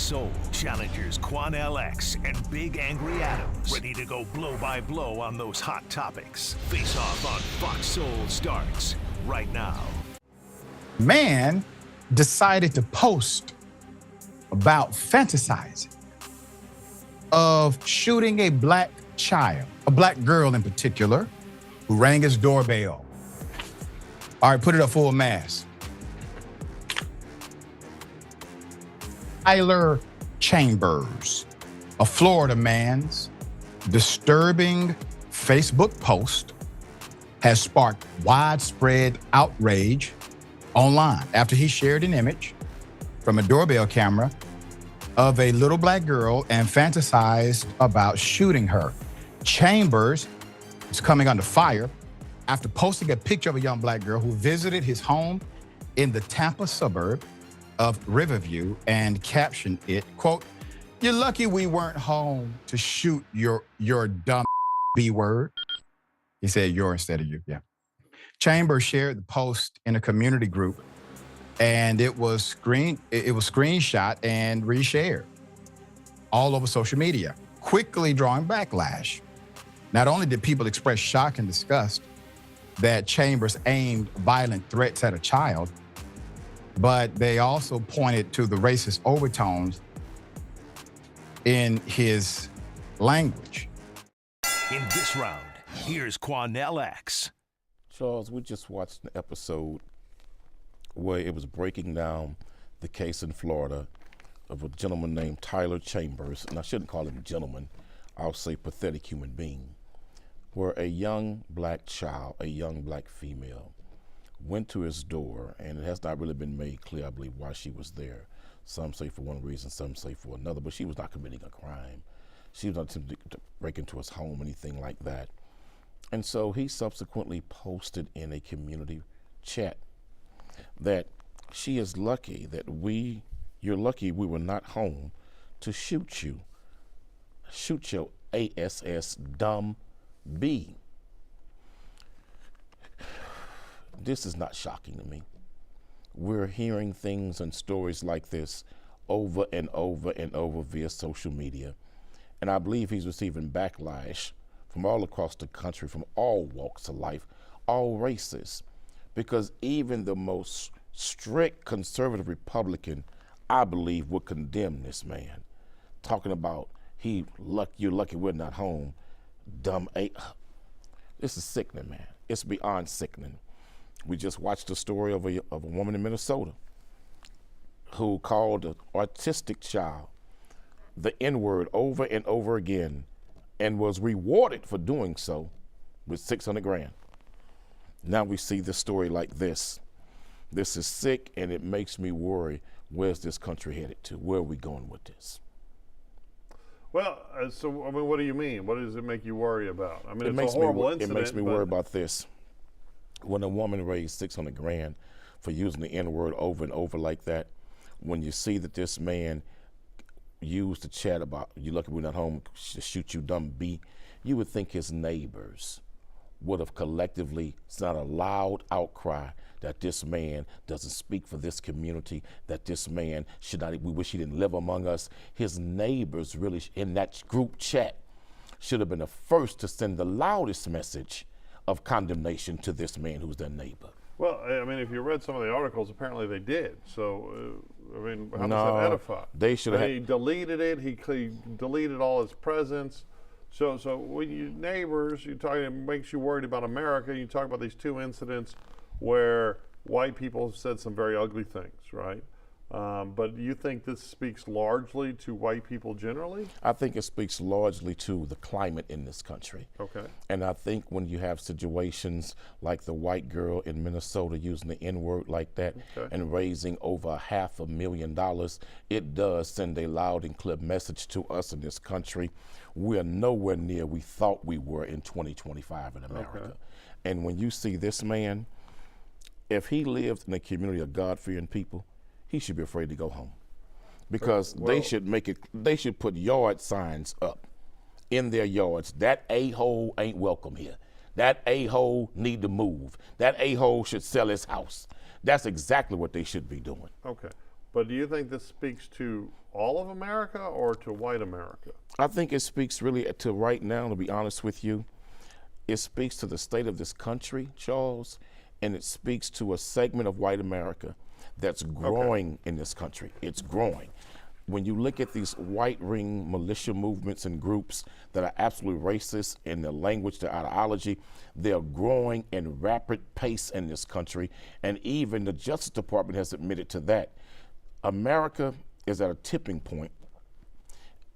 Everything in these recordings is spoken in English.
Soul challengers Quan LX and Big Angry Adams, ready to go blow by blow on those hot topics. Face Off on Fox Soul starts right now. Man decided to post about fantasizing of shooting a black child, a black girl in particular, who rang his doorbell. All right, put it up full mass. Tyler Chambers, a Florida man's disturbing Facebook post has sparked widespread outrage online after he shared an image from a doorbell camera of a little black girl and fantasized about shooting her. Chambers is coming under fire after posting a picture of a young black girl who visited his home in the Tampa suburb of Riverview and captioned it, quote, "You're lucky we weren't home to shoot your dumb B word." He said your instead of you, yeah. Chambers shared the post in a community group and it was screenshot and reshared all over social media, quickly drawing backlash. Not only did people express shock and disgust that Chambers aimed violent threats at a child, but they also pointed to the racist overtones in his language. In this round, here's Quan LX. Charles, we just watched an episode where it was breaking down the case in Florida of a gentleman named Tyler Chambers, and I shouldn't call him a gentleman, I'll say pathetic human being, where a young black child, a young black female, went to his door, and it has not really been made clear, I believe, why she was there. Some say for one reason, some say for another, but she was not committing a crime. She was not attempting to break into his home, anything like that. And so he subsequently posted in a community chat that she is lucky that you're lucky we were not home to shoot you. Shoot your ASS dumb B. This is not shocking to me. We're hearing things and stories like this over and over and over via social media. And I believe he's receiving backlash from all across the country, from all walks of life, all races. Because even the most strict conservative Republican, I believe, would condemn this man. Talking about you're lucky we're not home, dumb A. This is sickening, man. It's beyond sickening. We just watched a story of a woman in Minnesota who called an autistic child the N-word over and over again and was rewarded for doing so with $600,000. Now we see this story like this. This is sick, and it makes me worry, where's this country headed to? Where are we going with this? Well, so, I mean, what do you mean? What does it make you worry about? I mean, it's a horrible incident. It makes me worry about this. When a woman raised $600,000 for using the N-word over and over like that, when you see that this man used the chat about, "You lucky we're not home to shoot you dumb B," you would think his neighbors would have collectively sent a loud outcry that this man doesn't speak for this community, that this man should not, we wish he didn't live among us. His neighbors really, in that group chat, should have been the first to send the loudest message of condemnation to this man who's their neighbor. Well, I mean, if you read some of the articles, apparently they did. So, I mean, how does that edify? They should have. He deleted it. He deleted all his presence. So when you neighbors, it makes you worried about America. You talk about these two incidents where white people have said some very ugly things, right? But do you think this speaks largely to white people generally? I think it speaks largely to the climate in this country. Okay. And I think when you have situations like the white girl in Minnesota using the N-word like that, okay, and raising over $500,000, it does send a loud and clear message to us in this country. We are nowhere near we thought we were in 2025 in America. Okay. And when you see this man, if he lived in a community of God-fearing people, he should be afraid to go home, because they should put yard signs up in their yards. That a-hole ain't welcome here. That a-hole need to move. That a-hole should sell his house. That's exactly what they should be doing. Okay. But do you think this speaks to all of America or to white America? I think it speaks really to right now, to be honest with you. It speaks to the state of this country, Charles, and it speaks to a segment of white America that's growing in this country. It's growing. When you look at these white ring militia movements and groups that are absolutely racist in their language, their ideology, they're growing in rapid pace in this country, and even the Justice Department has admitted to that. America is at a tipping point,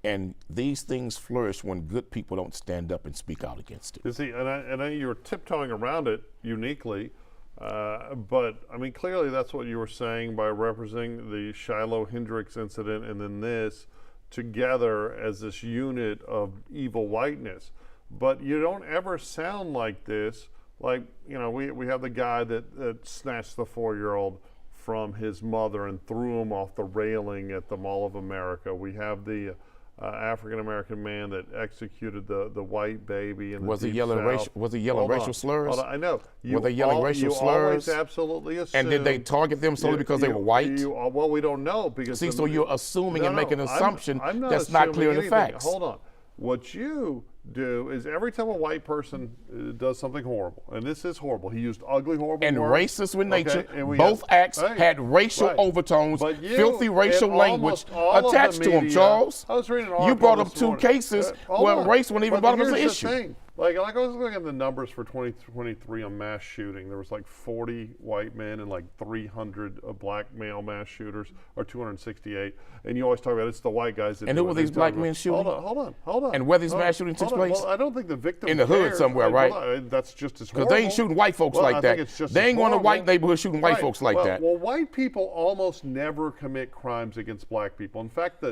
and these things flourish when good people don't stand up and speak out against it. You see, and you're tiptoeing around it uniquely, but I mean, clearly that's what you were saying by representing the Shiloh Hendricks incident and then this together as this unit of evil whiteness. But you don't ever sound like this. Like, you know, we have the guy that snatched the 4-year-old from his mother and threw him off the railing at the Mall of America. We have the African-American man that executed the white baby in the Deep South. Was he yelling racial slurs? I know. Were they yelling racial slurs? Always absolutely assume. And did they target them solely because they were white? Well, we don't know because. See, so you're assuming and making an assumption I'm not that's not clear in the anything. facts. Hold on. What you do is every time a white person does something horrible, and this is horrible, he used ugly, horrible and words. racist with nature, and both acts hey, had racial right. overtones, But you, filthy racial in language almost all of the attached to them, media- Charles. I was reading an You article brought up this 2 morning. cases Hold where on. race wasn't even But brought up as an here's the issue. thing. Like I was looking at the numbers for 2023 on mass shooting. There was like 40 white men and like 300 black male mass shooters, or 268. And you always talk about it's the white guys that And do who it. were these They black talk about- men shooting? Hold on. And where these Hold on. mass shootings took Hold on. place? Well, I don't think the victim In the hood cares. somewhere, right? That's just as Because horrible. they ain't shooting white folks Well, like I that. think it's just They as ain't going to horrible. white neighborhoods shooting white Right. folks like well, that. Well, white people almost never commit crimes against black people. In fact,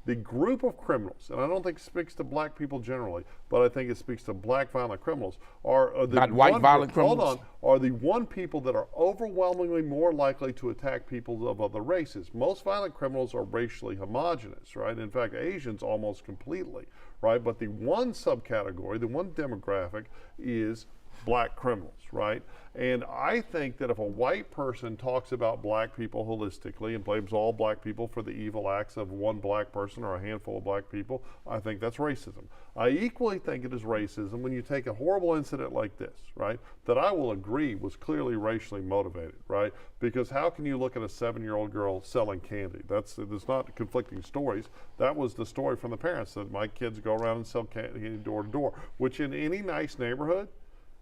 the group of criminals, and I don't think it speaks to black people generally, but I think it speaks to black violent criminals, are the Not white violent criminals? Hold on, are the one people that are overwhelmingly more likely to attack people of other races. Most violent criminals are racially homogenous, right? In fact, Asians almost completely, right? But the one subcategory, the one demographic is black criminals, right? And I think that if a white person talks about black people holistically and blames all black people for the evil acts of one black person or a handful of black people, I think that's racism. I equally think it is racism when you take a horrible incident like this, right, that I will agree was clearly racially motivated, right? Because how can you look at a 7-year-old girl selling candy? There's not conflicting stories. That was the story from the parents, that my kids go around and sell candy door to door, which in any nice neighborhood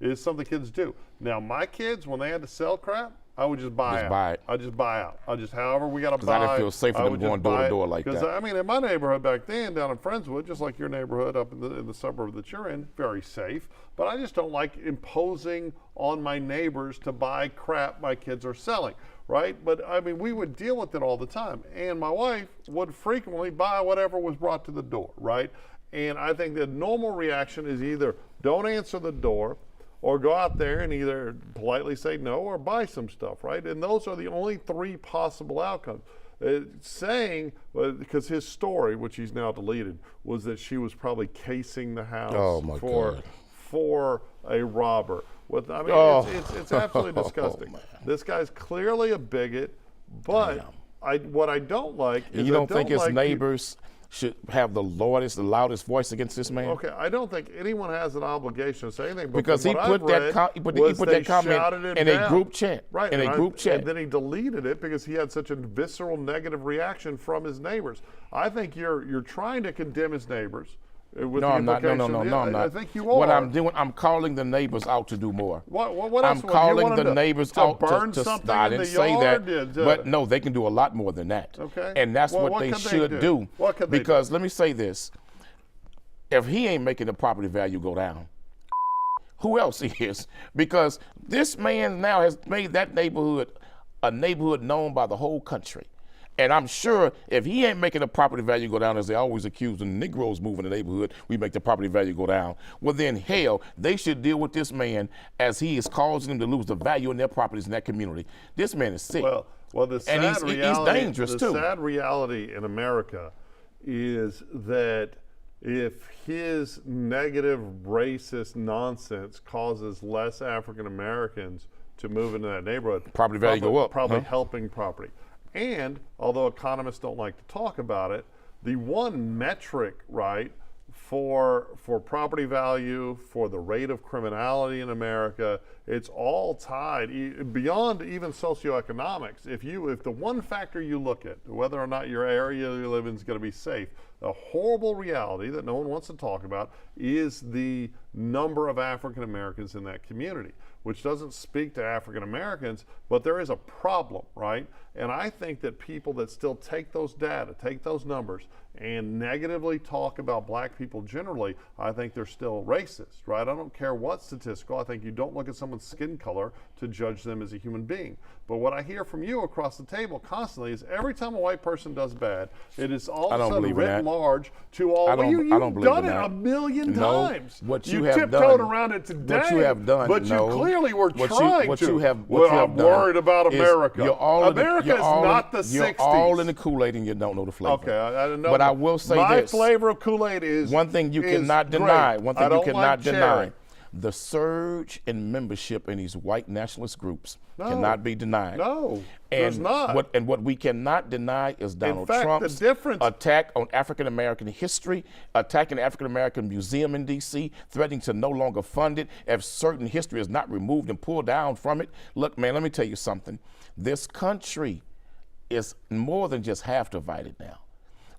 is something kids do. Now, my kids, when they had to sell crap, I would just buy out. I'd just buy out. However we got to buy. I didn't feel safe for them going door to door like that. Because I mean, in my neighborhood back then, down in Friendswood, just like your neighborhood up in the suburb that you're in, very safe. But I just don't like imposing on my neighbors to buy crap my kids are selling, right? But I mean, we would deal with it all the time, and my wife would frequently buy whatever was brought to the door, right? And I think the normal reaction is either don't answer the door, or go out there and either politely say no or buy some stuff, right? And those are the only 3 possible outcomes. Saying, because his story, which he's now deleted, was that she was probably casing the house for a robber. It's absolutely disgusting. This guy's clearly a bigot, but what I don't like is you don't think his neighbors should have the loudest voice against this man? Okay, I don't think anyone has an obligation to say anything. Because he put that comment in a group chat. Right. In a group chat. And then he deleted it because he had such a visceral negative reaction from his neighbors. I think you're trying to condemn his neighbors. With no, I'm not. No, I'm not. I think you are. What I'm doing, I'm calling the neighbors out to do more. What I'm else? calling the neighbors out burn to something I in didn't the say yard? that. But no, they can do a lot more than that. Okay. And that's what they should do. What could they do? Because let me say this. If he ain't making the property value go down, who else is? Because this man now has made that neighborhood a neighborhood known by the whole country. And I'm sure if he ain't making the property value go down, as they always accuse the Negroes moving the neighborhood, we make the property value go down. Well, then, hell, they should deal with this man as he is causing them to lose the value in their properties in that community. This man is sick. Well, the sad and he's dangerous too. The sad reality in America is that if his negative racist nonsense causes less African Americans to move into that neighborhood, property value go up. Probably helping property. And although economists don't like to talk about it, the one metric, right, for property value, for the rate of criminality in America, it's all tied beyond even socioeconomics. If the one factor you look at, whether or not your area you live in is going to be safe, a horrible reality that no one wants to talk about is the number of African Americans in that community, which doesn't speak to African Americans, but there is a problem, right? And I think that people that still take those data, take those numbers, and negatively talk about black people generally, I think they're still racist, right? I don't care what statistical. I think you don't look at someone's skin color to judge them as a human being. But what I hear from you across the table constantly is every time a white person does bad, it is all of a sudden writ large to all. You've done it a million times. What you tiptoed around it today. What you have done, but you clearly were trying to. I'm worried about America. America is not the 60s. You're all in the Kool-Aid and you don't know the flavor. Okay, I don't know. But I will say my this. My flavor of Kool-Aid is one thing you cannot deny. One thing you cannot deny. The surge in membership in these white nationalist groups cannot be denied. No, there's not. What we cannot deny is Donald Trump's the attack on African American history, attacking the African American Museum in D.C., threatening to no longer fund it if certain history is not removed and pulled down from it. Look, man, let me tell you something. This country is more than just half divided now.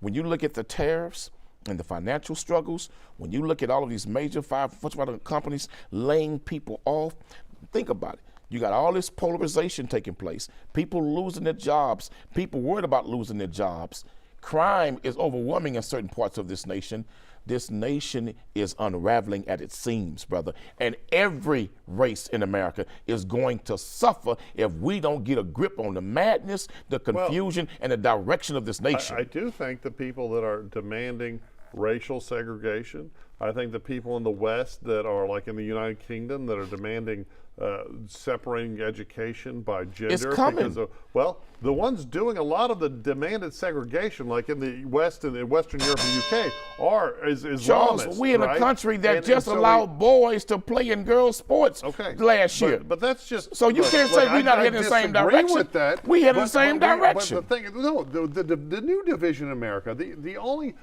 When you look at the tariffs and the financial struggles, when you look at all of these major Fortune companies laying people off, think about it. You got all this polarization taking place, people losing their jobs, people worried about losing their jobs. Crime is overwhelming in certain parts of this nation. This nation is unraveling at its seams, brother. And every race in America is going to suffer if we don't get a grip on the madness, the confusion, and the direction of this nation. I do think the people that are demanding racial segregation, I think the people in the West that are like in the United Kingdom that are demanding separating education by gender. It's coming. Because the ones doing a lot of the demanded segregation, like in the West and in Western Europe and UK, is Islamists. Charles, we in a country that allowed boys to play in girls' sports last year. But that's just so you can't say we're not heading the same direction. With that, we head in the same direction. But the thing, the new division in America, the only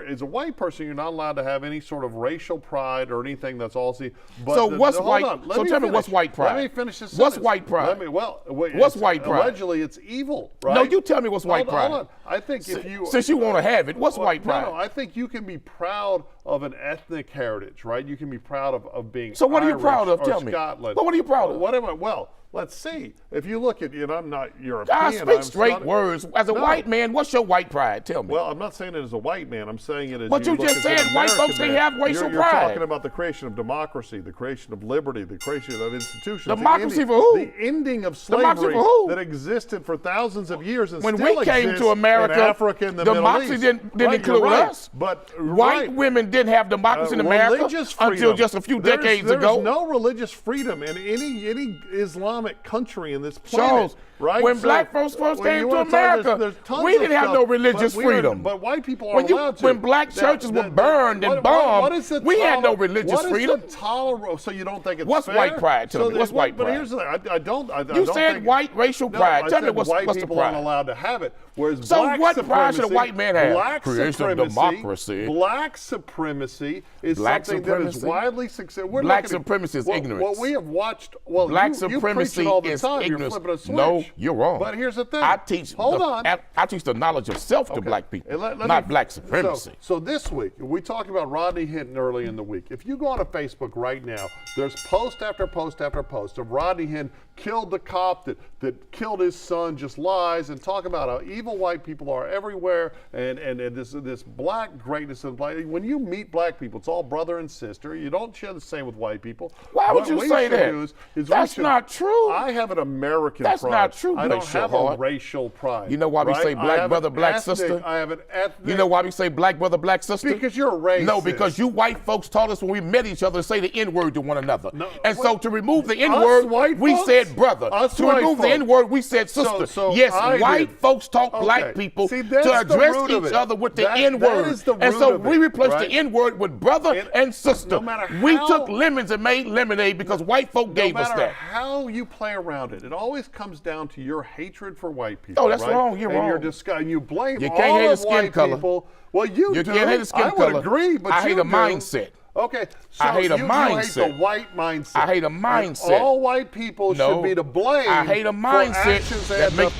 as a white person, you're not allowed to have any sort of racial pride or anything that's all seen. So what's white? So tell me what's white pride? Let me finish this. What's white pride? What's white pride? Allegedly, it's evil, right? No, you tell me what's white pride. Hold on. I think since you want to have it, what's white pride? No, I think you can be proud of an ethnic heritage, right? You can be proud of being. So what are you Irish proud of? Tell me. Scotland. But what are you proud of? What am I? Well, let's see. If you look at, I'm not European. I speak straight words. As a white man, what's your white pride? Tell me. Well, I'm not saying it as a white man. I'm saying it as. But you just said white folks they have racial You're pride. talking about the creation of democracy, the creation of liberty, the creation of institutions. Democracy for who? The ending of slavery that existed for thousands of years and when still we came to America, in Africa and the democracy Middle East. didn't include us. But white women didn't have democracy in America until just a few decades ago. There's no religious freedom in any Islamic country in this planet. Charles, right? When black folks first came to America, we didn't have no religious freedom. But white people are allowed to. When black churches were burned and bombed, we had no religious freedom. So you don't think it's what's fair? white pride? Tell me, what's white pride? But here's the thing. I don't You said white racial pride. Tell me what's the pride? White people aren't allowed to have it. Whereas so black what supremacy, pride should a white man have? Black creation of democracy. Black supremacy is something that is widely successful. Black supremacy is ignorance. What we have watched, black supremacy all the is time. ignorance. You're flipping a switch. No, you're wrong. But here's the thing. I teach the knowledge of self to black people, not black supremacy. So this week, we talked about Rodney Hinton early in the week. If you go on to Facebook right now, there's post after post after post of Rodney Hinton killed the cop that killed his son, just lies and talk about how evil white people are everywhere and this black greatness of black. When you meet black people, it's all brother and sister. You don't share the same with white people. Why would you say that? That's not true. I have an American pride. That's not true. I don't have a racial pride. You know why we say black brother, black sister? I have an ethnic. You know why we say black brother, black sister? Because you're a racist. No, because you white folks taught us when we met each other to say the N-word to one another. No, so to remove the N-word, we said brother. To remove the N-word, we said sister. Yes, white folks taught black people to address each other with the N-word. And so we replaced the N-word with brother and sister. We took lemons and made lemonade because white folk gave us that. No matter how you play around it. It always comes down to your hatred for white people. Oh, that's right? wrong. You're and wrong. And you blame You all can't hate of a skin white color. people. Well, you do. can't hate a skin I color. would agree, but I hate you a do. mindset. Okay, so I hate a you mindset. hate the white mindset. I hate a And mindset. all white people should be to blame. I hate a mindset for actions that make.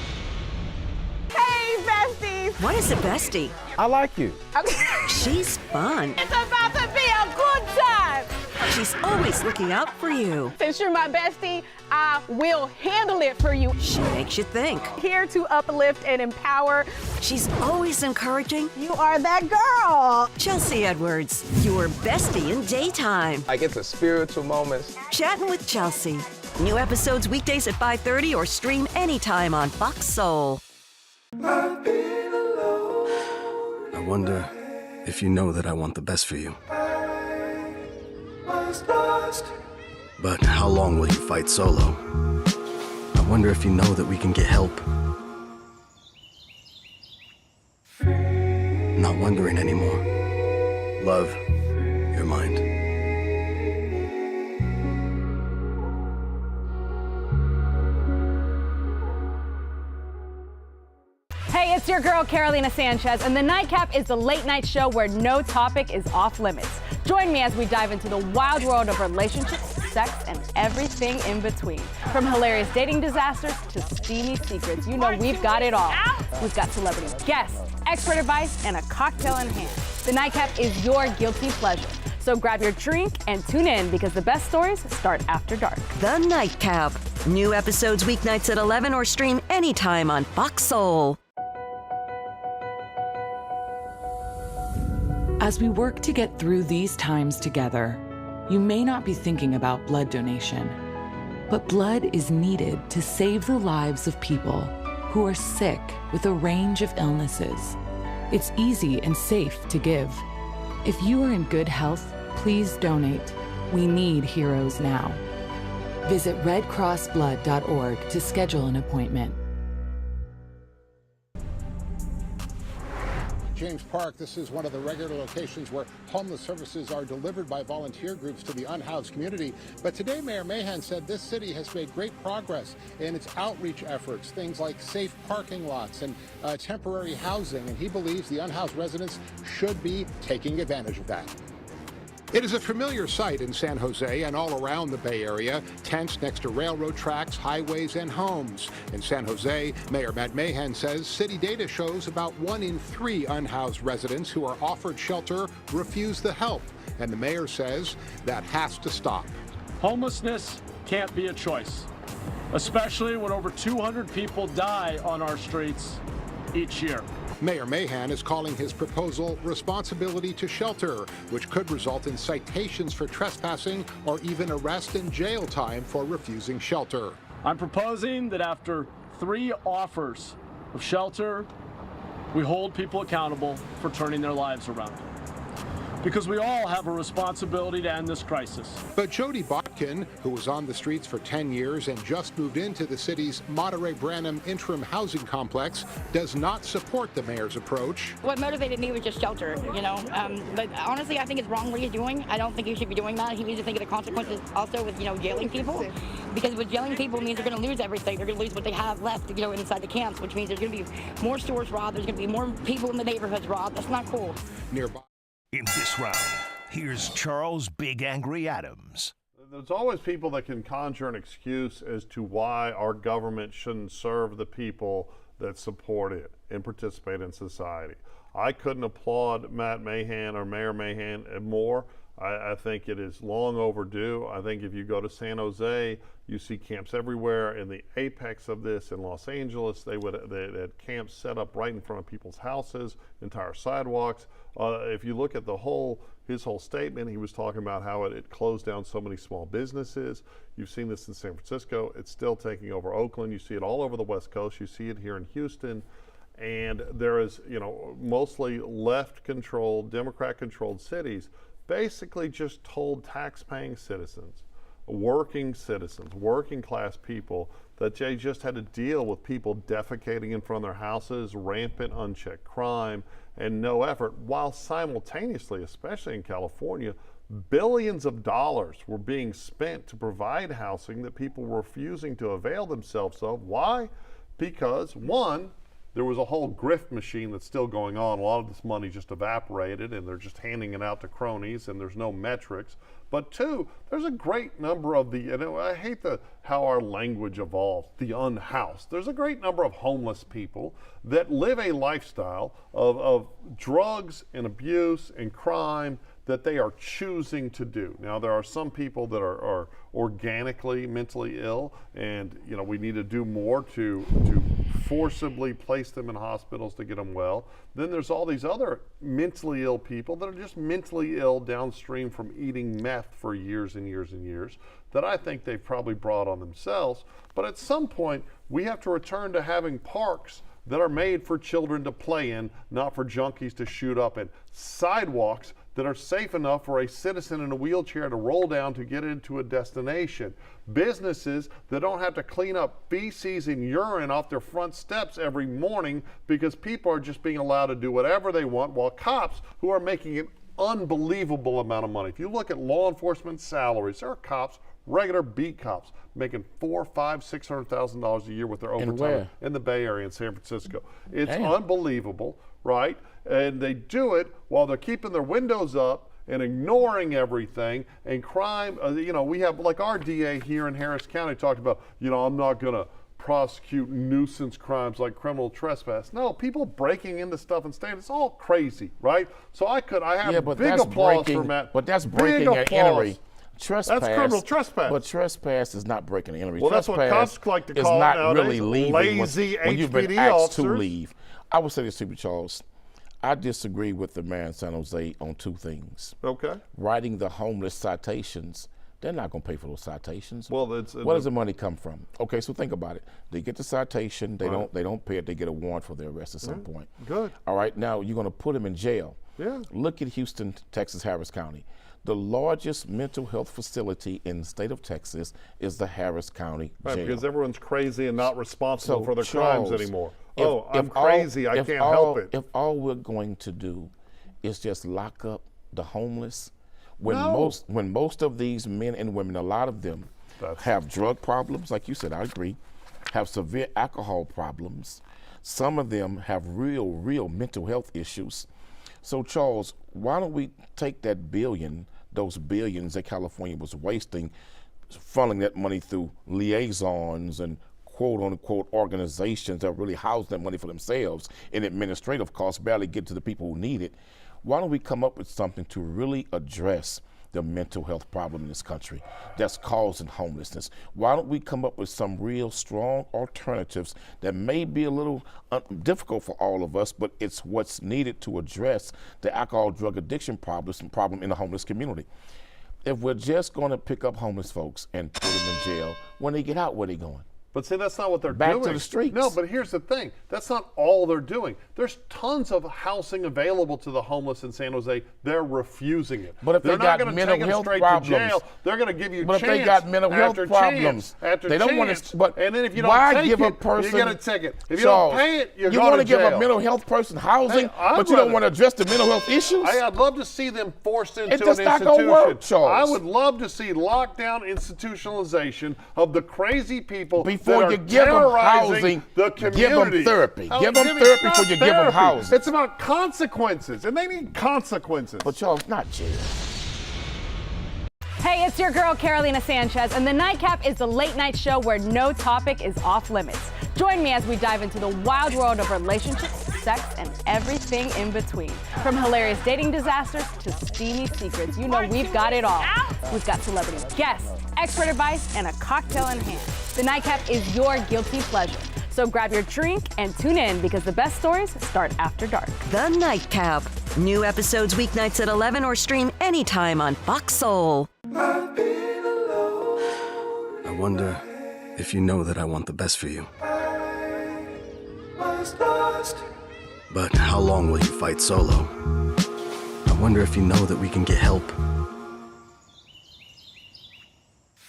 Hey, besties! What is a bestie? I like you. She's fun. It's about to be a good time! She's always looking out for you. Since you're my bestie, I will handle it for you. She makes you think. Here to uplift and empower. She's always encouraging. You are that girl. Chelsea Edwards, your bestie in daytime. Like it's a spiritual moment. Chatting with Chelsea. New episodes weekdays at 5:30 or stream anytime on Fox Soul. I wonder if you know that I want the best for you. But how long will you fight solo? I wonder if you know that we can get help. Not wondering anymore. Love, your mind. Hey, it's your girl, Carolina Sanchez, and The Nightcap is the late night show where no topic is off limits. Join me as we dive into the wild world of relationships, sex, and everything in between. From hilarious dating disasters to steamy secrets, you know we've got it all. We've got celebrity guests, expert advice, and a cocktail in hand. The Nightcap is your guilty pleasure. So grab your drink and tune in because the best stories start after dark. The Nightcap. New episodes weeknights at 11 or stream anytime on Fox Soul. As we work to get through these times together, you may not be thinking about blood donation, but blood is needed to save the lives of people who are sick with a range of illnesses. It's easy and safe to give. If you are in good health, please donate. We need heroes now. Visit redcrossblood.org to schedule an appointment. James Park, this is one of the regular locations where homeless services are delivered by volunteer groups to the unhoused community. But today, Mayor Mahan said this city has made great progress in its outreach efforts, things like safe parking lots and temporary housing. And he believes the unhoused residents should be taking advantage of that. It is a familiar sight in San Jose and all around the Bay Area, tents next to railroad tracks, highways, and homes. In San Jose, Mayor Matt Mahan says city data shows about 1 in 3 unhoused residents who are offered shelter refuse the help. And the mayor says that has to stop. Homelessness can't be a choice, especially when over 200 people die on our streets each year. Mayor Mahan is calling his proposal responsibility to shelter, which could result in citations for trespassing or even arrest and jail time for refusing shelter. I'm proposing that after 3 offers of shelter, we hold people accountable for turning their lives around. Because we all have a responsibility to end this crisis. But Jody Botkin, who was on the streets for 10 years and just moved into the city's Monterey Branham interim housing complex, does not support the mayor's approach. What motivated me was just shelter, you know. But honestly, I think it's wrong what he's doing. I don't think he should be doing that. He needs to think of the consequences also with, jailing people. Because with jailing people means they're going to lose everything. They're going to lose what they have left, inside the camps, which means there's going to be more stores robbed. There's going to be more people in the neighborhoods robbed. That's not cool. Nearby. In this round, here's Charles Big Angry Adams. There's always people that can conjure an excuse as to why our government shouldn't serve the people that support it and participate in society. I couldn't applaud Matt Mahan or Mayor Mahan more. I think it is long overdue. I think if you go to San Jose, you see camps everywhere. In the apex of this in Los Angeles, they had camps set up right in front of people's houses, entire sidewalks. If you look at his whole statement, he was talking about how it closed down so many small businesses. You've seen this in San Francisco. It's still taking over Oakland. You see it all over the West Coast. You see it here in Houston. And there is, mostly left-controlled, Democrat-controlled cities basically just told tax-paying citizens, working class people, that they just had to deal with people defecating in front of their houses, rampant unchecked crime, and no effort, while simultaneously, especially in California, billions of dollars were being spent to provide housing that people were refusing to avail themselves of. Why? Because, one, there was a whole grift machine that's still going on. A lot of this money just evaporated and they're just handing it out to cronies and there's no metrics. But two, there's a great number of I hate how our language evolves, the unhoused. There's a great number of homeless people that live a lifestyle of drugs and abuse and crime that they are choosing to do. Now, there are some people that are organically mentally ill, and we need to do more to forcibly place them in hospitals to get them well. Then there's all these other mentally ill people that are just mentally ill downstream from eating meth for years and years and years that I think they've probably brought on themselves. But at some point, we have to return to having parks that are made for children to play in, not for junkies to shoot up in. Sidewalks that are safe enough for a citizen in a wheelchair to roll down to get into a destination. Businesses that don't have to clean up feces and urine off their front steps every morning because people are just being allowed to do whatever they want, while cops who are making an unbelievable amount of money. If you look at law enforcement salaries, there are cops, regular beat cops, making $400,000, $500,000, $600,000 a year with their overtime in the Bay Area in San Francisco. It's unbelievable, right? And they do it while they're keeping their windows up and ignoring everything, and crime. We have, like, our DA here in Harris County talked about, I'm not going to prosecute nuisance crimes like criminal trespass. No, people breaking into stuff and staying, it's all crazy, right? So I have big applause for Matt. But that's breaking and entering. Trespass. That's criminal trespass. But trespass is not breaking and entering. Well, that's what cops like to call it nowadays. Really leaving lazy when you've been HPD asked officers. to leave. I would say this to you, Charles. I disagree with the mayor in San Jose on two things. Okay. Writing the homeless citations, they're not going to pay for those citations. Well, where does the money come from? Okay, so think about it. They get the citation, they don't pay it, they get a warrant for their arrest at some point. Good. All right, now you're going to put them in jail. Yeah. Look at Houston, Texas, Harris County. The largest mental health facility in the state of Texas is the Harris County jail. Right, because everyone's crazy and not responsible for their Charles, crimes anymore. I'm crazy, I can't help it. If all we're going to do is just lock up the homeless, when most of these men and women, a lot of them have drug problems, like you said, I agree, have severe alcohol problems. Some of them have real mental health issues. So, Charles, why don't we take that those billions that California was wasting, funneling that money through liaisons and quote-unquote organizations that really house that money for themselves, and administrative costs barely get to the people who need it. Why don't we come up with something to really address the mental health problem in this country that's causing homelessness? Why don't we come up with some real strong alternatives that may be a little difficult for all of us, but it's what's needed to address the alcohol drug addiction problem in the homeless community. If we're just going to pick up homeless folks and put them in jail, when they get out, where are they going? But see, that's not what they're doing. Back to the streets. No, but here's the thing. That's not all they're doing. There's tons of housing available to the homeless in San Jose. They're refusing it. But if they're they not got going to mental take them health straight problems, to jail. They're going to give you but chance if they got mental health after problems, after they don't want chance. to. But and then if you why don't take give a it, person, you get a ticket. If you Charles, don't pay it, you're you going want to give jail. a mental health person housing, but you don't want to address the mental health issues? I'd love to see them forced into an just not institution. gonna work, Charles. I would love to see lockdown institutionalization of the crazy people before that you are give them terrorizing housing. the Give community. them therapy. Oh, Give them therapy before you give them housing. It's about consequences, and they need consequences. But Charles, not jail. Hey, it's your girl, Carolina Sanchez, and the Nightcap is the late night show where no topic is off limits. Join me as we dive into the wild world of relationships, sex, and everything in between. From hilarious dating disasters to steamy secrets, you know we've got it all. We've got celebrity guests, expert advice, and a cocktail in hand. The Nightcap is your guilty pleasure. So grab your drink and tune in because the best stories start after dark. The Nightcap. New episodes weeknights at 11 or stream anytime on Fox Soul. I wonder if you know that I want the best for you. But how long will you fight solo? I wonder if you know that we can get help.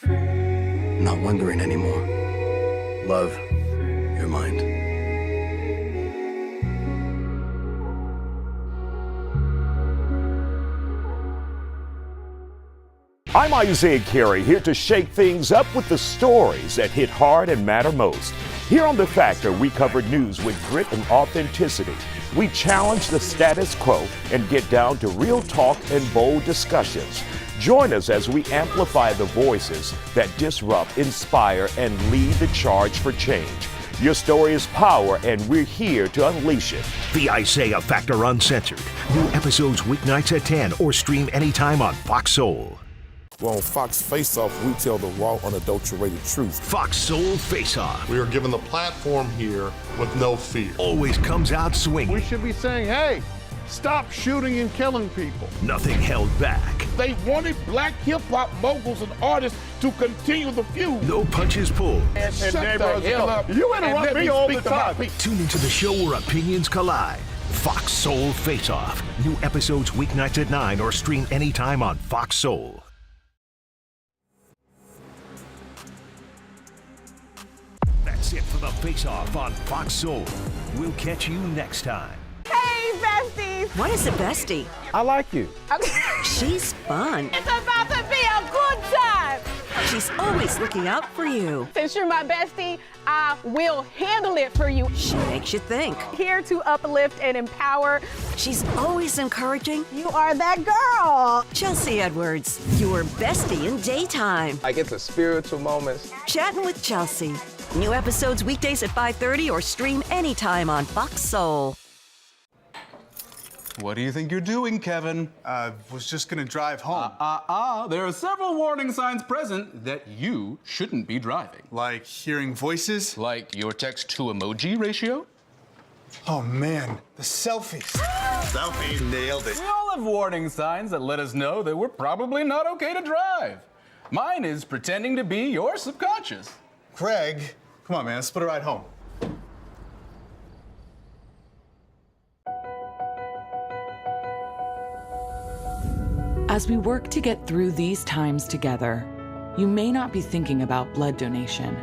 Not wondering anymore. Love, your mind. I'm Isaiah Carey, here to shake things up with the stories that hit hard and matter most. Here on The Factor, we cover news with grit and authenticity. We challenge the status quo and get down to real talk and bold discussions. Join us as we amplify the voices that disrupt, inspire, and lead the charge for change. Your story is power, and we're here to unleash it. The Isaiah Factor Uncensored. New episodes weeknights at 10 or stream anytime on Fox Soul. Well, on Fox Face-Off, we tell the raw, unadulterated truth. Fox Soul Face-Off. We are given the platform here with no fear. Always comes out swinging. We should be saying, hey, stop shooting and killing people. Nothing held back. They wanted black hip-hop moguls and artists to continue the feud. No punches pulled. And shut the hell up. You interrupt me all the time. Tune into the show where opinions collide. Fox Soul Face-Off. New episodes weeknights at 9 or stream anytime on Fox Soul. That's it for the Face-Off on Fox Soul. We'll catch you next time. Hey, besties. What is a bestie? I like you. She's fun. It's about to be a good time. She's always looking out for you. Since you're my bestie, I will handle it for you. She makes you think. Here to uplift and empower. She's always encouraging. You are that girl. Chelsea Edwards, your bestie in daytime. I get the spiritual moments. Chatting with Chelsea. New episodes weekdays at 5:30 or stream anytime on Fox Soul. What do you think you're doing, Kevin? Was just gonna drive home. There are several warning signs present that you shouldn't be driving. Like hearing voices? Like your text-to-emoji ratio? Oh man, the selfies. Selfie, nailed it. We all have warning signs that let us know that we're probably not okay to drive. Mine is pretending to be your subconscious. Craig, come on man, let's put a ride home. As we work to get through these times together, you may not be thinking about blood donation,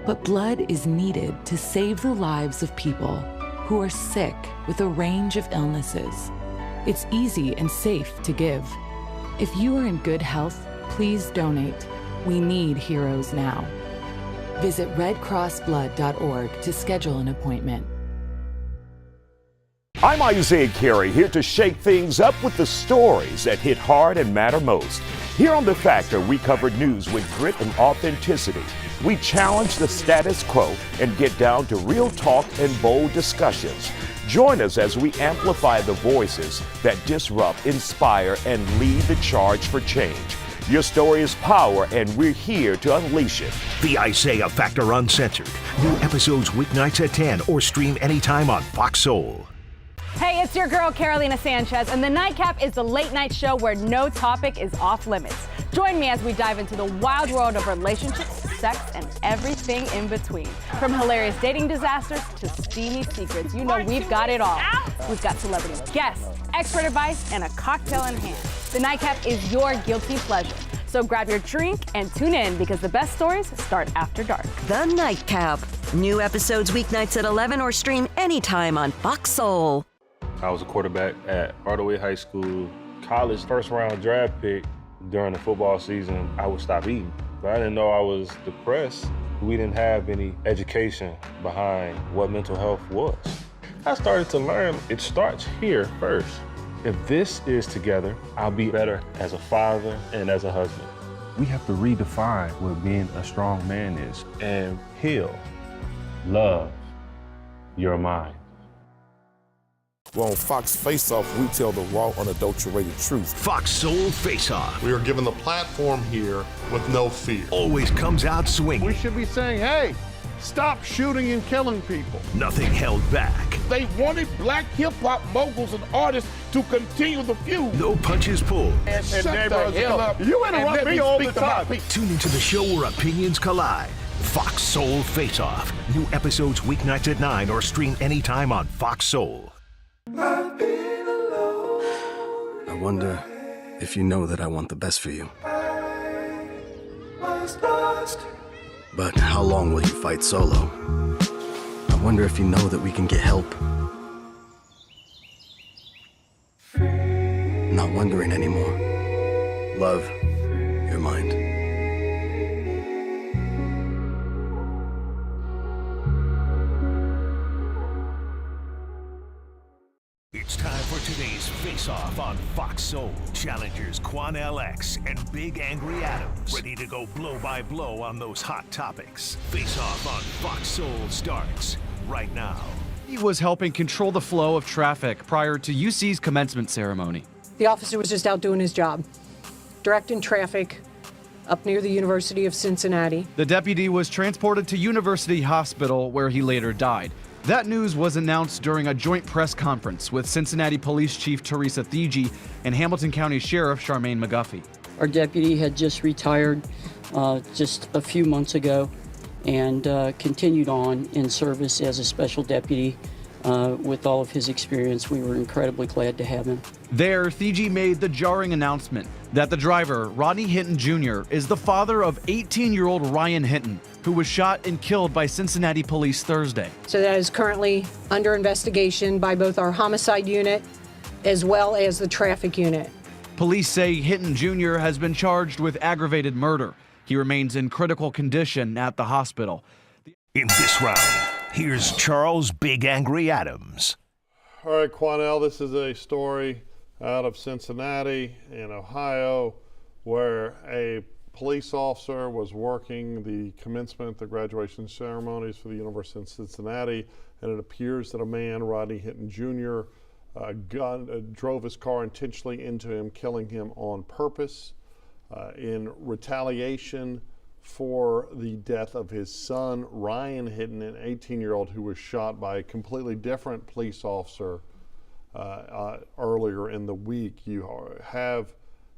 but blood is needed to save the lives of people who are sick with a range of illnesses. It's easy and safe to give. If you are in good health, please donate. We need heroes now. Visit redcrossblood.org to schedule an appointment. I'm Isaiah Carey, here to shake things up with the stories that hit hard and matter most. Here on The Factor, we cover news with grit and authenticity. We challenge the status quo and get down to real talk and bold discussions. Join us as we amplify the voices that disrupt, inspire, and lead the charge for change. Your story is power, and we're here to unleash it. The Isaiah Factor Uncensored. New episodes weeknights at 10 or stream anytime on Fox Soul. Hey, it's your girl, Carolina Sanchez, and The Nightcap is the late night show where no topic is off limits. Join me as we dive into the wild world of relationships, sex, and everything in between. From hilarious dating disasters to steamy secrets, you know we've got it all. We've got celebrity guests, expert advice, and a cocktail in hand. The Nightcap is your guilty pleasure. So grab your drink and tune in because the best stories start after dark. The Nightcap. New episodes weeknights at 11 or stream anytime on Fox Soul. I was a quarterback at Hardaway High School. College first round draft pick during the football season, I would stop eating. But I didn't know I was depressed. We didn't have any education behind what mental health was. I started to learn it starts here first. If this is together, I'll be better as a father and as a husband. We have to redefine what being a strong man is and heal, love your mind. Well, on Fox Face-Off, we tell the raw, unadulterated truth. Fox Soul Face-Off. We are given the platform here with no fear. Always comes out swinging. We should be saying, hey, stop shooting and killing people. Nothing held back. They wanted black hip-hop moguls and artists to continue the feud. No punches pulled. And shut the hell up. You interrupt me all the time. Tune into the show where opinions collide. Fox Soul Face-Off. New episodes weeknights at 9 or stream anytime on Fox Soul. I wonder if you know that I want the best for you. But how long will you fight solo? I wonder if you know that we can get help. Not wondering anymore. Love your mind. It's time for today's face-off on Fox Soul. Challengers Quan LX and Big Angry Adams, ready to go blow by blow on those hot topics. Face-off on Fox Soul starts right now. He was helping control the flow of traffic prior to UC's commencement ceremony. The officer was just out doing his job, directing traffic up near the University of Cincinnati. The deputy was transported to University Hospital, where he later died. That news was announced during a joint press conference with Cincinnati Police Chief Teresa Thigi and Hamilton County Sheriff Charmaine McGuffey. Our deputy had just retired just a few months ago and continued on in service as a special deputy. With all of his experience, we were incredibly glad to have him. There, Thigi made the jarring announcement that the driver, Rodney Hinton Jr., is the father of 18-year-old Ryan Hinton, who was shot and killed by Cincinnati police Thursday. So that is currently under investigation by both our homicide unit as well as the traffic unit. Police say Hinton Jr. has been charged with aggravated murder. He remains in critical condition at the hospital. In this round, here's Charles Big Angry Adams. All right, Quanell, this is a story out of Cincinnati in Ohio where a police officer was working the commencement, the graduation ceremonies for the University of Cincinnati, and it appears that a man, Rodney Hinton Jr., drove his car intentionally into him, killing him on purpose in retaliation for the death of his son, Ryan Hinton, an 18-year-old who was shot by a completely different police officer earlier in the week. You have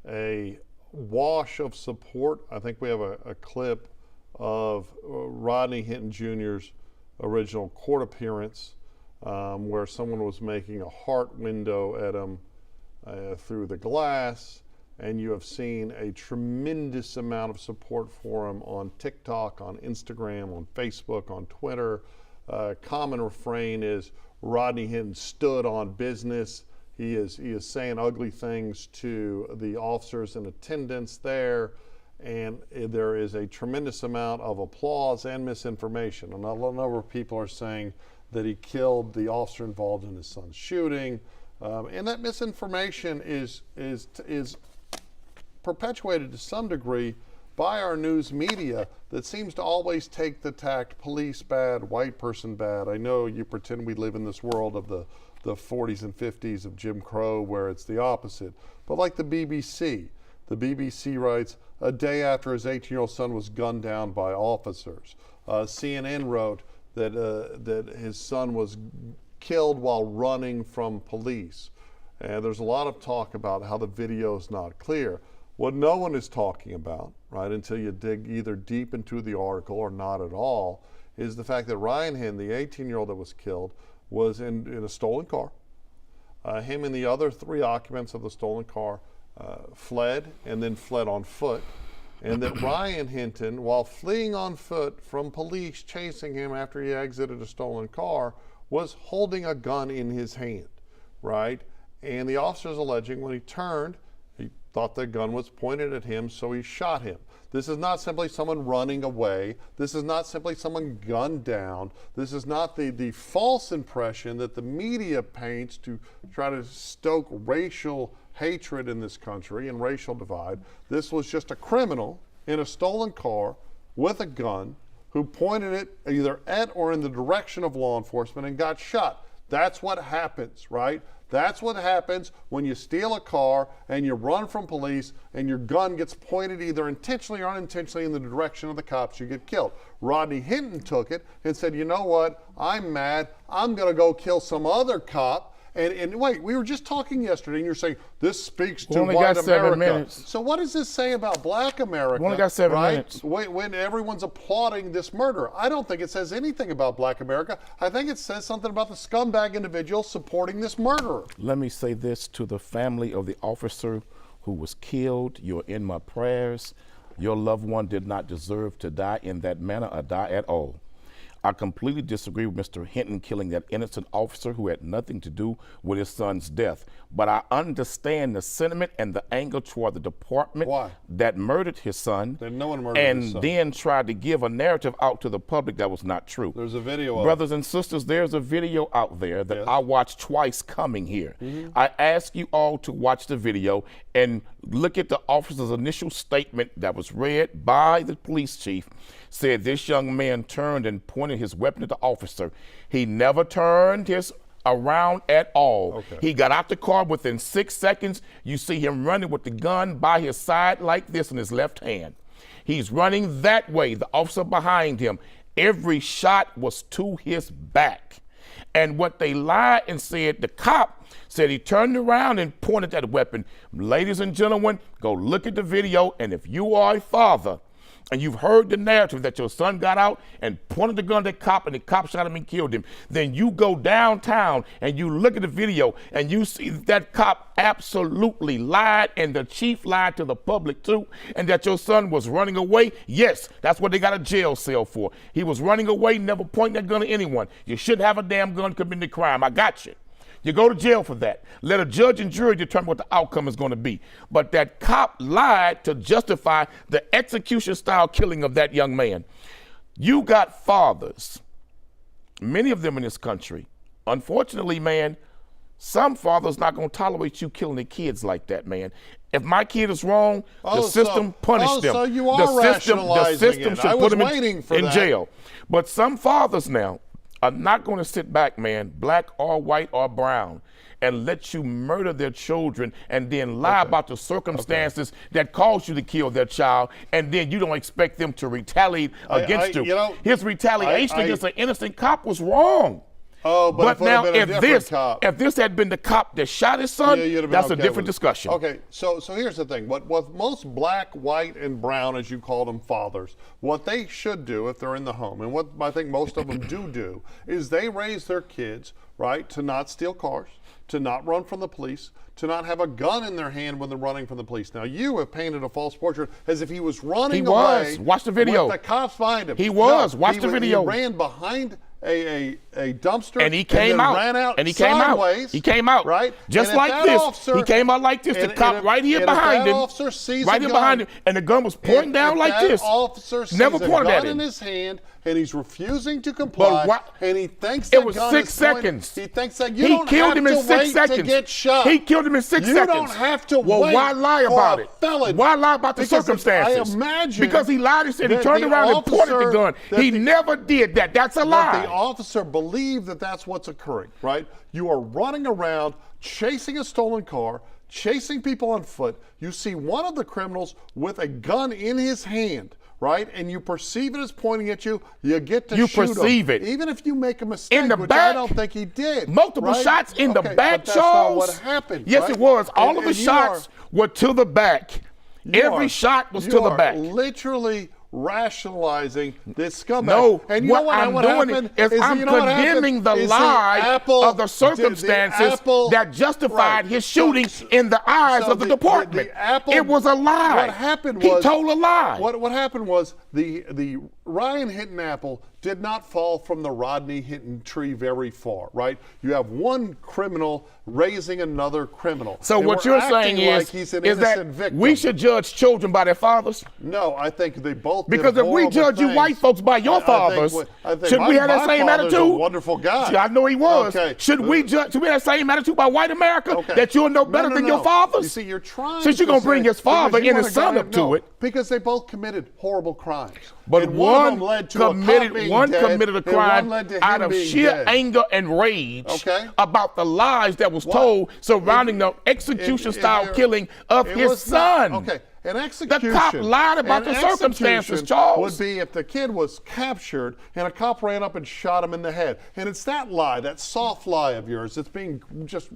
a wash of support. I think we have a clip of Rodney Hinton Jr.'s original court appearance where someone was making a heart window at him through the glass. And you have seen a tremendous amount of support for him on TikTok, on Instagram, on Facebook, on Twitter. Common refrain is Rodney Hinton stood on business. He is saying ugly things to the officers in attendance there, and there is a tremendous amount of applause and misinformation. And a number of people are saying that he killed the officer involved in his son's shooting, and that misinformation is perpetuated to some degree by our news media that seems to always take the tact police bad, white person bad. I know you pretend we live in this world of the 40s and 50s of Jim Crow where it's the opposite. But like the BBC writes, a day after his 18-year-old son was gunned down by officers. CNN wrote that his son was killed while running from police. And there's a lot of talk about how the video is not clear. What no one is talking about, right, until you dig either deep into the article or not at all, is the fact that Ryan Hinton, the 18-year-old that was killed, was in a stolen car. Him and the other 3 occupants of the stolen car fled and then fled on foot. And that Ryan Hinton, while fleeing on foot from police chasing him after he exited a stolen car, was holding a gun in his hand, right? And the officer's alleging when he turned, he thought the gun was pointed at him, so he shot him. This is not simply someone running away. This is not simply someone gunned down. This is not the false impression that the media paints to try to stoke racial hatred in this country and racial divide. This was just a criminal in a stolen car with a gun who pointed it either at or in the direction of law enforcement and got shot. That's what happens, right? That's what happens when you steal a car and you run from police and your gun gets pointed either intentionally or unintentionally in the direction of the cops. You get killed. Rodney Hinton took it and said, you know what? I'm mad. I'm going to go kill some other cop. And wait, we were just talking yesterday and you're saying this speaks to white America. So what does this say about black America? We only got 7 minutes. When everyone's applauding this murder. I don't think it says anything about black America. I think it says something about the scumbag individual supporting this murderer. Let me say this to the family of the officer who was killed. You're in my prayers. Your loved one did not deserve to die in that manner or die at all. I completely disagree with Mr. Hinton killing that innocent officer who had nothing to do with his son's death. But I understand the sentiment and the anger toward the department that murdered his son. Then no one murdered his son. And then tried to give a narrative out to the public that was not true. There's a video of Brothers and sisters, there's a video out there that I watched twice coming here. I ask you all to watch the video and look at the officer's initial statement that was read by the police chief. Said this young man turned and pointed his weapon at the officer. He never turned his around at all. He got out the car within 6 seconds. You see him running with the gun by his side like this in his left hand. He's running that way, the officer behind him. Every shot was to his back. And what they lied and said, the cop said he turned around and pointed that weapon. Ladies and gentlemen, go look at the video, and if you are a father, and you've heard the narrative that your son got out and pointed the gun at the cop and the cop shot him and killed him, then you go downtown and you look at the video and you see that cop absolutely lied, and the chief lied to the public too, and that your son was running away. Yes, that's what they got a jail cell for. He was running away, never pointing that gun at anyone. You shouldn't have a damn gun committing a crime. I got you. You go to jail for that. Let a judge and jury determine what the outcome is going to be. But that cop lied to justify the execution-style killing of that young man. You got fathers, many of them in this country. Unfortunately, man, some fathers not going to tolerate you killing their kids like that, man. If my kid is wrong, the system punish them. So you are the system should put them in jail. But some fathers now are not going to sit back, man, black or white or brown, and let you murder their children and then lie about the circumstances that caused you to kill their child, and then you don't expect them to retaliate against you. His retaliation against an innocent cop was wrong. Oh, but now if this had been the cop that shot his son, that's a different discussion. Okay, so here's the thing. What most black, white, and brown, as you call them, fathers, what they should do if they're in the home, and what I think most of them do, is they raise their kids, right, to not steal cars, to not run from the police, to not have a gun in their hand when they're running from the police. Now, you have painted a false portrait as if he was running away. Watch the video. With the cops behind him. Watch the video. He ran behind a dumpster, and he came out. Ran out and he came sideways, out. He came out right, just like this. He came out like this. The cop right here behind him, right here behind him, and the gun was pointing down like this. Officer sees never pointed at him in his hand, and he's refusing to comply. And he thinks it was 6 seconds. He thinks that you don't killed have him in to 6 wait seconds. to get shot. He killed him in 6 seconds. You don't have to wait. Well, why lie about it? Why lie about the circumstances? I imagine because he lied. He said he turned around and pointed the gun. He never did that. That's a lie. The officer believed that that's what's occurring, right? You are running around chasing a stolen car, chasing people on foot. You see one of the criminals with a gun in his hand, right? And you perceive it as pointing at you. You get to shoot him. You perceive it. Even if you make a mistake, in the which back, I don't think he did. Multiple shots in the back, but that's Charles. not what happened. Yes, right? it was. All of the shots were to the back. Every shot was to the back. Literally rationalizing this scumbag. No, and you know what I'm doing is I'm condemning the lie of the circumstances that justified his shooting in the eyes of the department. It was a lie. What happened was he told a lie. What happened was the Ryan Hinton apple did not fall from the Rodney Hinton tree very far, right? You have one criminal raising another criminal. So what you're saying is that we should judge children by their fathers? No, I think they both did because if we judge you white folks by your fathers, should we have that same attitude? A wonderful guy. See, I know he was. Okay. Should we have that same attitude by white America that you're no better than your fathers? You see, you're trying. Since you're gonna bring his father and his son up to it, because they both committed horrible crimes. But and one committed a crime out of sheer anger and rage about the lies that was told surrounding the execution-style killing of his son. Okay, an execution. The cop lied about the circumstances, Charles. Would be if the kid was captured and a cop ran up and shot him in the head. And it's that lie, that soft lie of yours that's being just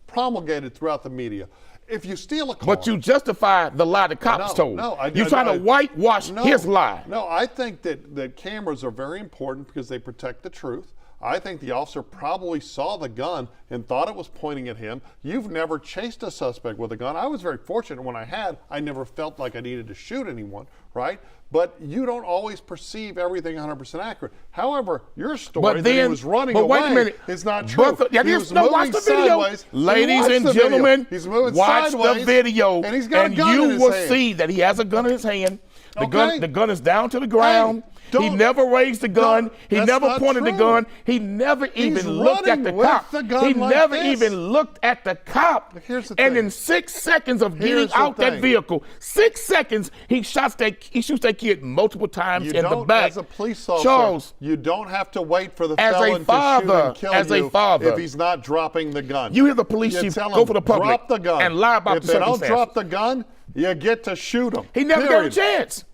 promulgated throughout the media. If you steal a car. But you justify the lie the cops told. You're trying to whitewash his lie. No, I think that cameras are very important because they protect the truth. I think the officer probably saw the gun and thought it was pointing at him. You've never chased a suspect with a gun. I was very fortunate when I had. I never felt like I needed to shoot anyone, right? But you don't always perceive everything 100% accurate. However, your story that he was running away is not true. Watch the video. Ladies and gentlemen, watch the video, and he's got a gun you in his will hand. see that he has a gun in his hand. The gun is down to the ground. Hey, he never raised the gun. He never pointed the gun. He never even looked at the cop. He never even looked at the cop. And in 6 seconds of getting out that vehicle, 6 seconds, he shoots that kid multiple times in the back. As a police officer, Charles, you don't have to wait for the as felon a father, to shoot and kill as you a father, if he's not dropping the gun. You hear the police chief go for the public drop the gun. and lie about if the they don't circumstances. drop the gun, you get to shoot them. He never got a chance.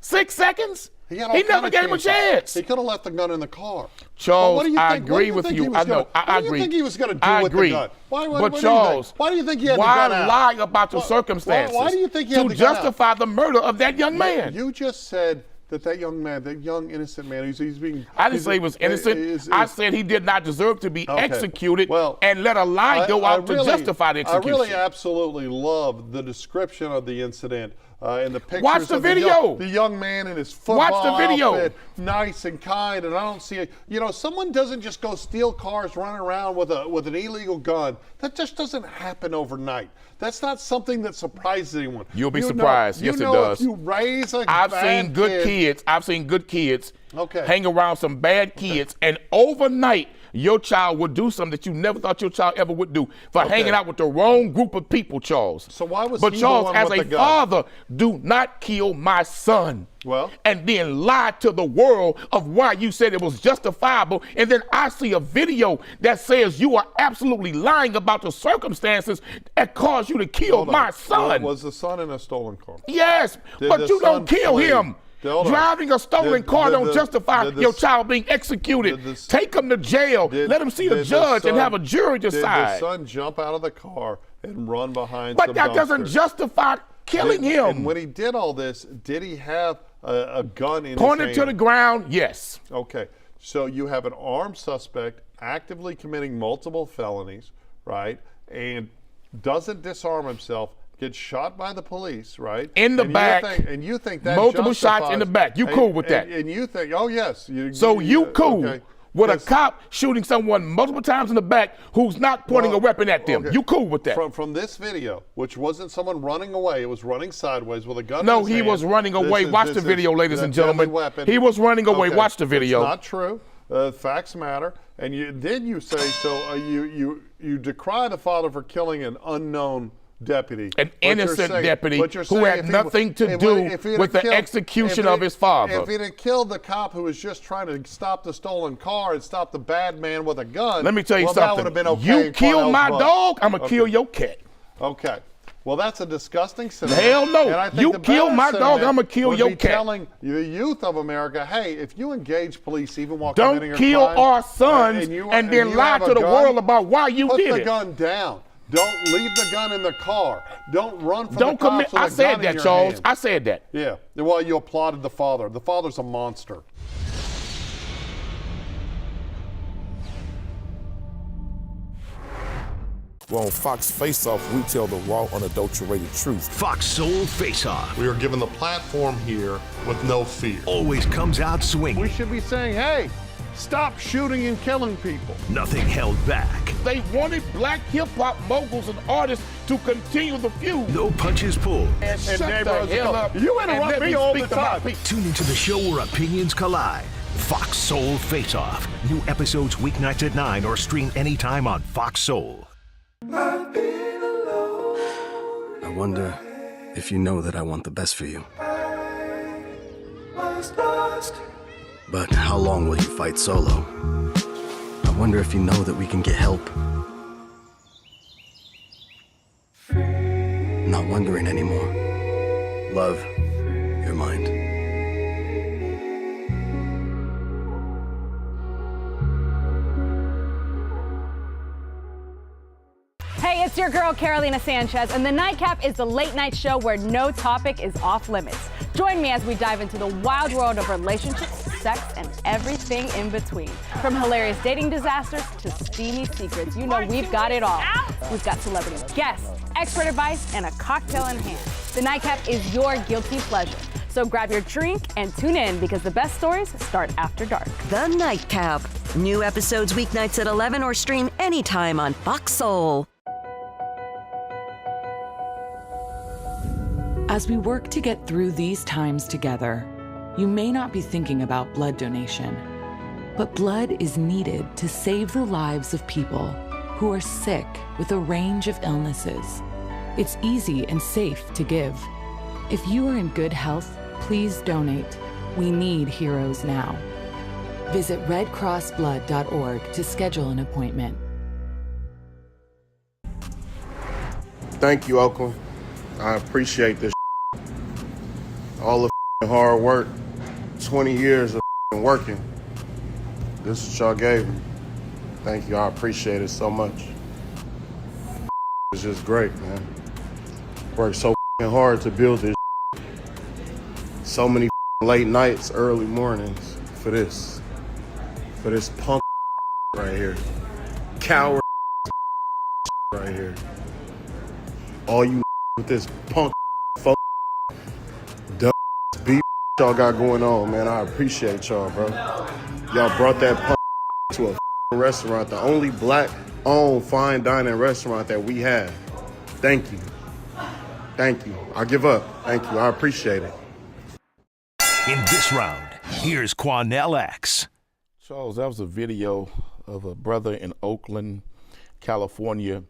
6 seconds? He never gave him a chance. He could have left the gun in the car. Charles, I agree with you. I know. I agree. What do you think he was going to do with the gun? But Charles, why do you think he had the gun out? Why lie about the circumstances? Why do you think he had the gun out? To justify the murder of that young man. You just said that young man, that young innocent man, he's being. I didn't say he was innocent. I said he did not deserve to be executed and let a lie go out to justify the execution. I really absolutely love the description of the incident. And the pictures Watch the of video. The young man in his football Watch the video. outfit, nice and kind, and I don't see it. You know, someone doesn't just go steal cars, run around with an illegal gun. That just doesn't happen overnight. That's not something that surprises anyone. You'll be surprised. Yes, it does. If you raise a I've bad seen good kid, I've seen good kids hang around some bad kids, and overnight your child would do something that you never thought your child ever would do for hanging out with the wrong group of people, Charles. So why was But he Charles, the one as with a the gun? father, do not kill my son. Well, and then lie to the world of why you said it was justifiable, and then I see a video that says you are absolutely lying about the circumstances that caused you to kill my son. Was the son in a stolen car? Yes, but you don't kill him. Driving a stolen car don't justify your child being executed. Take him to jail. Let him see the judge and have a jury decide. Did the son jump out of the car and run behind But some that doesn't dumpsters? justify killing him. And when he did all this, did he have a gun in Pointed his to hand? the ground, yes. Okay, so you have an armed suspect actively committing multiple felonies, right? And doesn't disarm himself, gets shot by the police, right? In the back. And you think that multiple shots in the back. You cool with that? And you think, oh yes. So you cool with a cop shooting someone multiple times in the back who's not pointing a weapon at them. You cool with that? From this video, which wasn't someone running away, it was running sidenways with a gun No, in his he hand. was running away. Watch the video, ladies and gentlemen. He was running away. Watch the video. It's not true. Facts matter. And then you say, so you decry the father for killing an unknown deputy. An innocent deputy who had nothing to do with the execution of his father. If he'd have killed the cop who was just trying to stop the stolen car and stop the bad man with a gun, let me tell you that something. would have been okay. You kill my dog, I'm going to kill your cat. Okay. Well, that's a disgusting scenario. Hell no. And I think You the kill better my dog, I'm going to kill would your be cat. telling the youth of America, hey, if you engage police even while Don't committing a kill crime, our sons and then lie to the world about why you did it. Put the gun down. Don't leave the gun in the car. Don't run from Don't the cops commit. with I a said gun that, in your Charles. hand. I said that. Yeah. Well, you applauded the father. The father's a monster. Well, on Fox Face-Off, we tell the raw, unadulterated truth. Fox Soul Face-Off. We are given the platform here with no fear. Always comes out swinging. We should be saying, hey, stop shooting and killing people. Nothing held back. They wanted black hip-hop moguls and artists to continue the feud. No punches pulled. And shut the hell up. You interrupt me all the time. Tune into the show where opinions collide. Fox Soul Face-Off. New episodes weeknights at 9 or stream anytime on Fox Soul. I wonder if you know that I want the best for you. But how long will you fight solo? I wonder if you know that we can get help. Not wondering anymore. Love, your mind. Hey, it's your girl, Carolina Sanchez, and The Nightcap is the late-night show where no topic is off limits. Join me as we dive into the wild world of relationships, sex, and everything in between. From hilarious dating disasters to steamy secrets, you know we've got it all. We've got celebrity guests, expert advice, and a cocktail in hand. The Nightcap is your guilty pleasure. So grab your drink and tune in because the best stories start after dark. The Nightcap. New episodes weeknights at 11 or stream anytime on Fox Soul. As we work to get through these times together, you may not be thinking about blood donation, but blood is needed to save the lives of people who are sick with a range of illnesses. It's easy and safe to give. If you are in good health, please donate. We need heroes now. Visit redcrossblood.org to schedule an appointment. Thank you, Oakland. I appreciate this. All the hard work, 20 years of working. This is what y'all gave me. Thank you, I appreciate it so much. It's just great, man. Worked so hard to build this. So many late nights, early mornings for this punk right here. Coward right here. All you with this punk folk, dumb beef y'all got going on, man. I appreciate y'all, bro. Y'all brought that punk to a restaurant, the only black-owned fine dining restaurant that we have. Thank you. Thank you. I give up. Thank you. I appreciate it. In this round, here's Quanell X. Charles, that was a video of a brother in Oakland, California,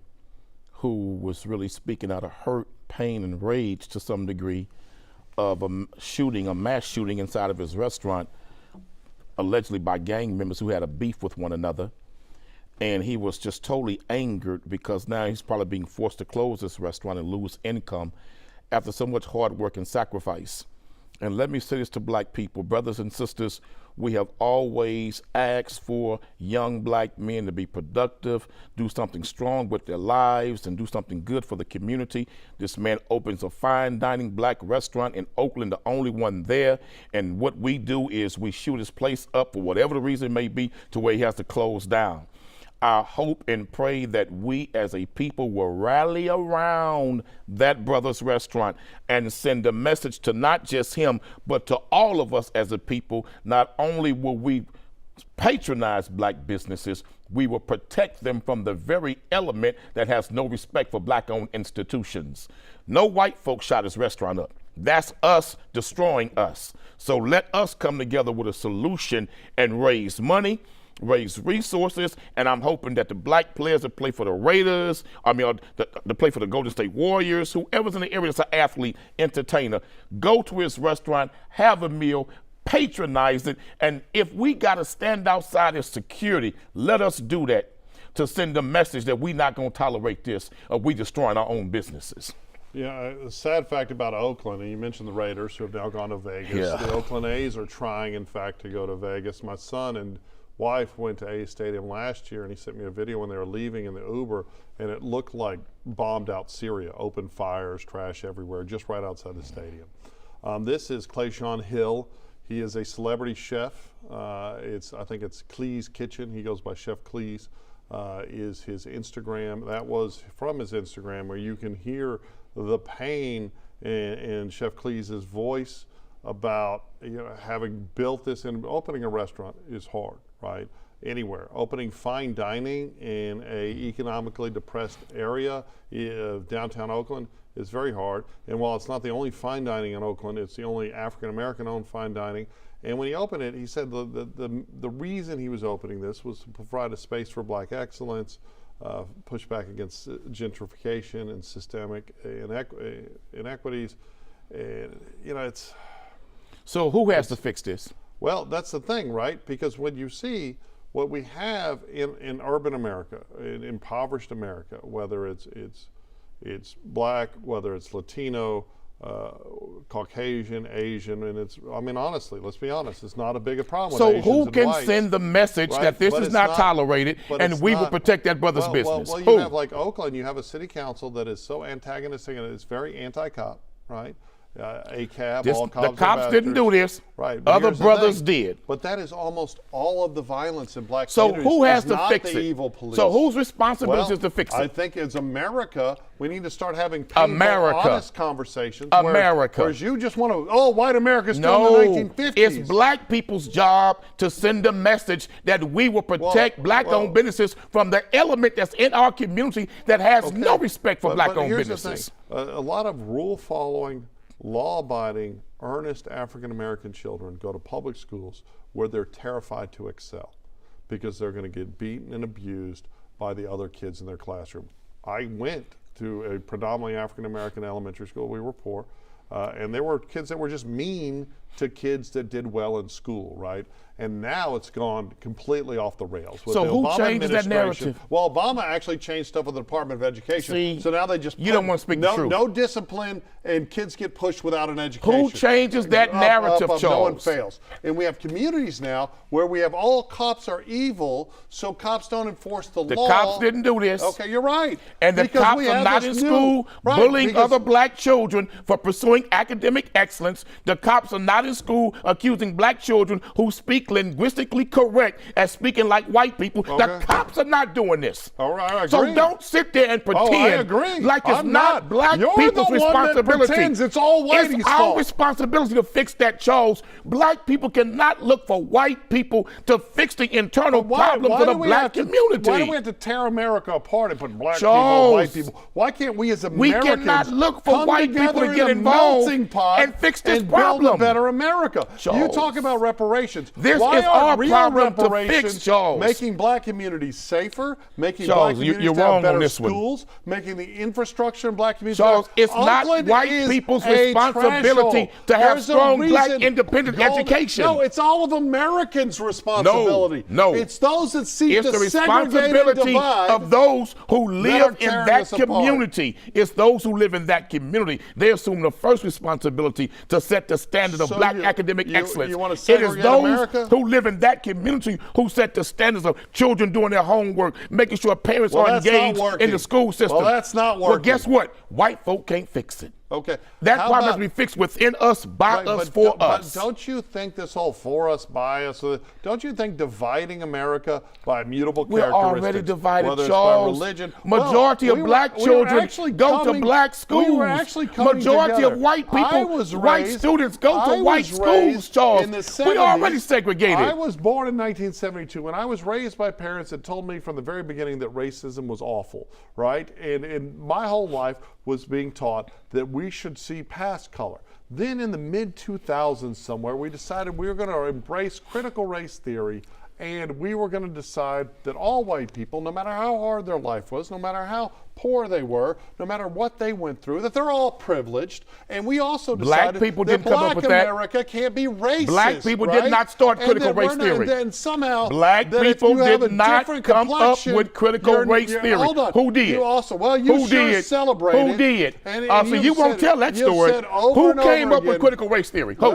who was really speaking out of hurt, pain, and rage to some degree of a mass shooting inside of his restaurant, allegedly by gang members who had a beef with one another. And he was just totally angered because now he's probably being forced to close this restaurant and lose income after so much hard work and sacrifice. And let me say this to black people, brothers and sisters, we have always asked for young black men to be productive, do something strong with their lives, and do something good for the community. This man opens a fine dining black restaurant in Oakland, the only one there. And what we do is we shoot his place up for whatever the reason may be to where he has to close down. I hope and pray that we as a people will rally around that brother's restaurant and send a message to not just him, but to all of us as a people. Not only will we patronize black businesses, we will protect them from the very element that has no respect for black-owned institutions. No white folks shot his restaurant up. That's us destroying us. So let us come together with a solution and raise money, raise resources, and I'm hoping that the black players that play for the Raiders, that play for the Golden State Warriors, whoever's in the area that's an athlete, entertainer, go to his restaurant, have a meal, patronize it, and if we got to stand outside as security, let us do that to send a message that we're not going to tolerate this, or we destroying our own businesses. Yeah, a sad fact about Oakland, and you mentioned the Raiders who have now gone to Vegas. Yeah. The Oakland A's are trying, in fact, to go to Vegas. My son and wife went to A's Stadium last year, and he sent me a video when they were leaving in the Uber, and it looked like bombed out Syria, open fires, trash everywhere, just right outside the stadium. This is Clayshawn Hill. He is a celebrity chef. I think it's Clee's Kitchen. He goes by Chef Clee's, is his Instagram. That was from his Instagram, where you can hear the pain in Chef Clee's voice about having built this, and opening a restaurant is hard, right? Anywhere. Opening fine dining in a economically depressed area of downtown Oakland is very hard. And while it's not the only fine dining in Oakland, it's the only African-American owned fine dining. And when he opened it, he said the reason he was opening this was to provide a space for black excellence, push back against gentrification and systemic inequities. And it's... So who has to fix this? Well, that's the thing, right? Because when you see what we have in urban America, in impoverished America, whether it's black, whether it's Latino, Caucasian, Asian, and honestly, let's be honest, it's not a big a problem. So with Asians who and can whites, send the message right? that this But is it's not tolerated, and we will protect that brother's business? Well, Who? you have like Oakland, you have a city council that is so antagonistic and it's very anti-cop, right? ACAB, This, all cops the cops didn't do this. Right. But Other here's the brothers thing. did. But that is almost all of the violence in black So communities. who has is to not fix the it? evil police. So whose responsibility Well, is to fix it? I think as America, we need to start having painful, America. honest conversations. America. Whereas you just want to, white America's still No, in the 1950s. it's black people's job to send a message that we will protect black-owned businesses from the element that's in our community that has no respect for black-owned here's businesses. The thing. A lot of rule-following, law-abiding, earnest African-American children go to public schools where they're terrified to excel because they're going to get beaten and abused by the other kids in their classroom. I went to a predominantly African-American elementary school. We were poor. And there were kids that were just mean to kids that did well in school, right? And now it's gone completely off the rails. With So the who Obama changes that administration. narrative? Well, Obama actually changed stuff with the Department of Education. See, so now they just you don't want to speak the truth. No discipline, and kids get pushed without an education. Who changes that narrative, No one Charles? fails. And we have communities now where we have all cops are evil, so cops don't enforce the law. The cops didn't do this. Okay, you're right. And the Because cops we are have not in this school right, bullying because- other black children for pursuing academic excellence. The cops are not in school accusing black children who speak linguistically correct as speaking like white people. The cops are not doing this. All right, I agree. So don't sit there and pretend I agree. like it's I'm not black You're people's the one that responsibility. pretends it's all whitey's It's our fault. responsibility to fix that, Charles. Black people cannot look for white people to fix the internal problems of the do we black have to- community. Why do we have to tear America apart and put black Charles, people, white people? Why can't we as we Americans cannot look for come white people together to get in a involved melting pot and fix this and problem? build a better America? You Charles. talk about reparations. This Why is aren't our real problem to reparations fix, Charles. Making black communities safer, making Charles, black communities you're to have wrong on better this one. schools, making the infrastructure in black communities Charles, better. it's not Oakland white is people's a responsibility trash hole. to have There's a strong black reason independent gold- education. No, it's all of Americans' responsibility. No. It's those that seek It's to the segregate and responsibility divide of those who that are live in tearing that us apart. community. It's those who live in that community. They assume the first responsibility to set the standard of So black you- academic you- excellence. you wanna It is segregate those America? who live in that community who set the standards of children doing their homework, making sure parents Well, are that's not engaged in working. the school system. Well, that's not Well, working. guess what? White folk can't fix it. Okay. That How problem has about- to be fixed within us, by Right, us, but for but us. don't you think this whole for us, by us, don't you think dividing America by immutable We're characteristics, already divided, whether Charles. it's by religion, Majority of black children go to black schools. We were actually coming Majority together. of white I people, was white raised- students go I to white was schools, raised Charles. in the We 70s. already segregated. I was born in 1972, and I was raised by parents that told me from the very beginning that racism was awful, right? And my whole life was being taught that we should see past color. Then in the mid-2000s somewhere, we decided we were going to embrace critical race theory, and we were going to decide that all white people, no matter how hard their life was, no matter how poor they were, no matter what they went through, that they're all privileged. And we also decided Black people that didn't come up black with that. America can't be racist. Black people right? did not start And critical that we're race not- theory. And somehow, Black that if people you have did a not different come up complexion, with critical race theory. Hold on. Who did? You also, well, you Who sure did? celebrated. Who did? And So you you've won't said- tell that you've story. said over Who and came over up with again- critical race theory? Who?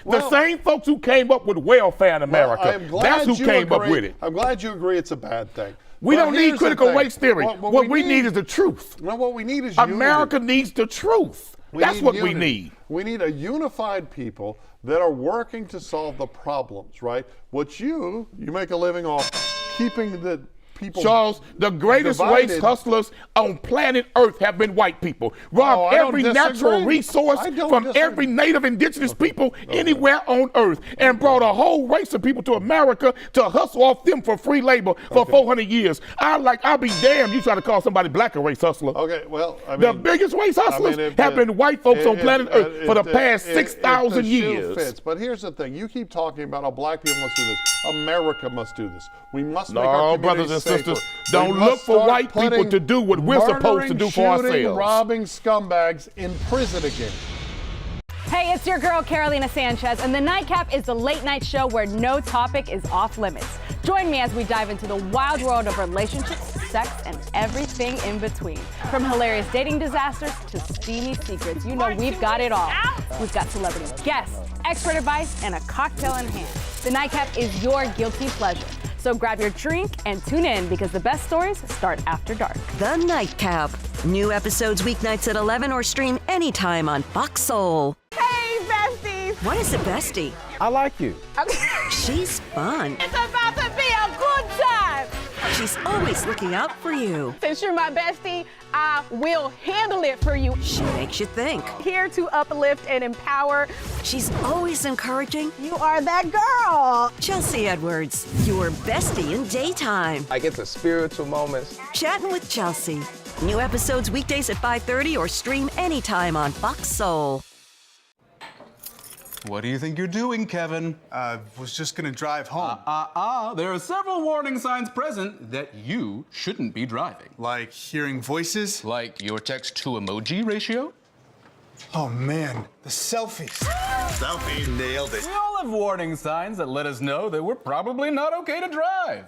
Well, the same folks who came up with welfare in America. I'm glad That's who you came up agree. with it. I'm glad you agree it's a bad thing. We But don't need here's the critical thing. race theory. What we need is the truth. No, what we need is America unity. needs the truth. That's what we unity. need. We need a unified people that are working to solve the problems, right? What you make a living off keeping the people Charles, the greatest divided. race hustlers on planet Earth have been white people. Robbed I don't every natural disagree. resource I don't from disagree. every native indigenous people anywhere on Earth and brought a whole race of people to America to hustle off them for free labor for 400 years. I'll be damned you try to call somebody black a race hustler. Okay, well, I mean, the biggest race hustlers have been white folks on planet Earth for the past 6,000 years. Fits. But here's the thing. You keep talking about how black people must do this. America must do this. We must make our No, brothers communities and safer. sisters, We don't must look for start white people putting to do what we're supposed to do for murdering, shooting, ourselves. robbing scumbags in prison again. Hey, it's your girl, Carolina Sanchez, and The Nightcap is the late night show where no topic is off limits. Join me as we dive into the wild world of relationships, sex, and everything in between. From hilarious dating disasters to steamy secrets, you know we've got it all. We've got celebrity guests, expert advice, and a cocktail in hand. The Nightcap is your guilty pleasure. So grab your drink and tune in because the best stories start after dark. The Nightcap. New episodes weeknights at 11 or stream anytime on Fox Soul. What is a bestie? I like you. She's fun. It's about to be a good time. She's always looking out for you. Since you're my bestie, I will handle it for you. She makes you think. Here to uplift and empower. She's always encouraging. You are that girl. Chelsea Edwards, your bestie in daytime. I get the spiritual moments. Chatting with Chelsea. New episodes weekdays at 5:30 or stream anytime on Fox Soul. What do you think you're doing, Kevin? Was just gonna drive home. There are several warning signs present that you shouldn't be driving. Like hearing voices? Like your text-to-emoji ratio? Oh man, the selfies. Selfie, nailed it. We all have warning signs that let us know that we're probably not okay to drive.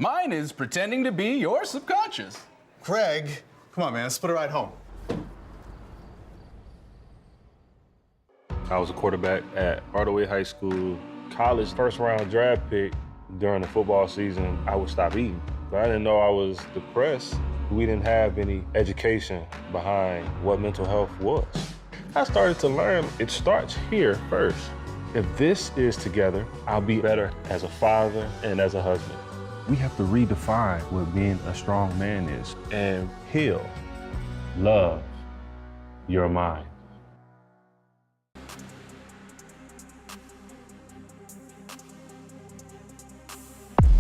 Mine is pretending to be your subconscious. Craig, come on man, let's split a ride home. I was a quarterback at Hardaway High School. College first round draft pick. During the football season, I would stop eating. But I didn't know I was depressed. We didn't have any education behind what mental health was. I started to learn it starts here first. If this is together, I'll be better as a father and as a husband. We have to redefine what being a strong man is and heal, love your mind.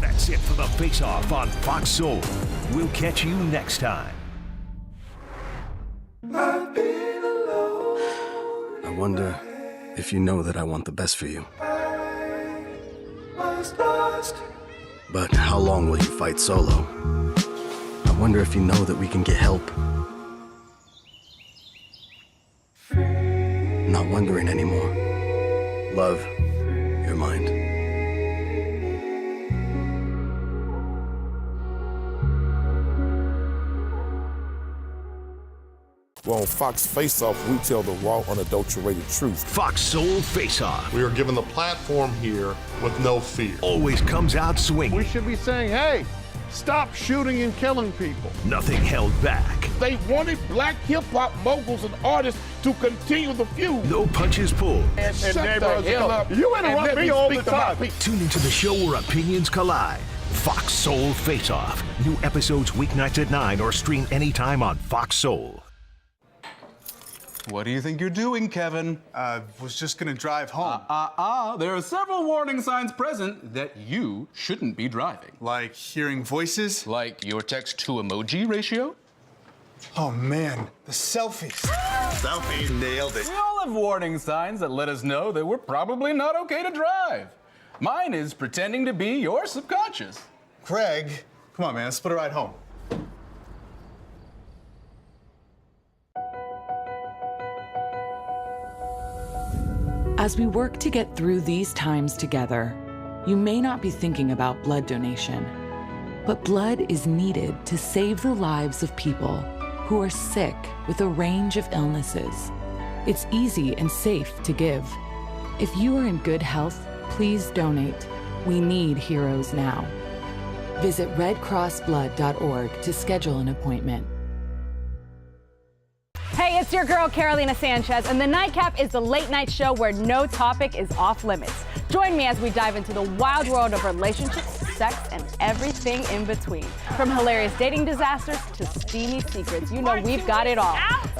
That's it for the Face-Off on Fox Soul. We'll catch you next time. I wonder if you know that I want the best for you. But how long will you fight solo? I wonder if you know that we can get help. Not wondering anymore. Love your mind. Well, on Fox Face-Off, we tell the raw, unadulterated truth. Fox Soul Face-Off. We are given the platform here with no fear. Always comes out swinging. We should be saying, hey, stop shooting and killing people. Nothing held back. They wanted black hip-hop moguls and artists to continue the feud. No punches pulled. And shut the hell up. You interrupt me all the time. Tune into the show where opinions collide. Fox Soul Face-Off. New episodes weeknights at 9 or stream anytime on Fox Soul. What do you think you're doing, Kevin? Was just gonna drive home. There are several warning signs present that you shouldn't be driving. Like hearing voices? Like your text-to-emoji ratio? Oh man, the selfies. Selfie, nailed it. We all have warning signs that let us know that we're probably not okay to drive. Mine is pretending to be your subconscious. Craig, come on man, let's split a ride home. As we work to get through these times together, you may not be thinking about blood donation, but blood is needed to save the lives of people who are sick with a range of illnesses. It's easy and safe to give. If you are in good health, please donate. We need heroes now. Visit redcrossblood.org to schedule an appointment. Hey, it's your girl, Carolina Sanchez, and The Nightcap is the late-night show where no topic is off limits. Join me as we dive into the wild world of relationships, sex, and everything in between. From hilarious dating disasters to steamy secrets, you know we've got it all.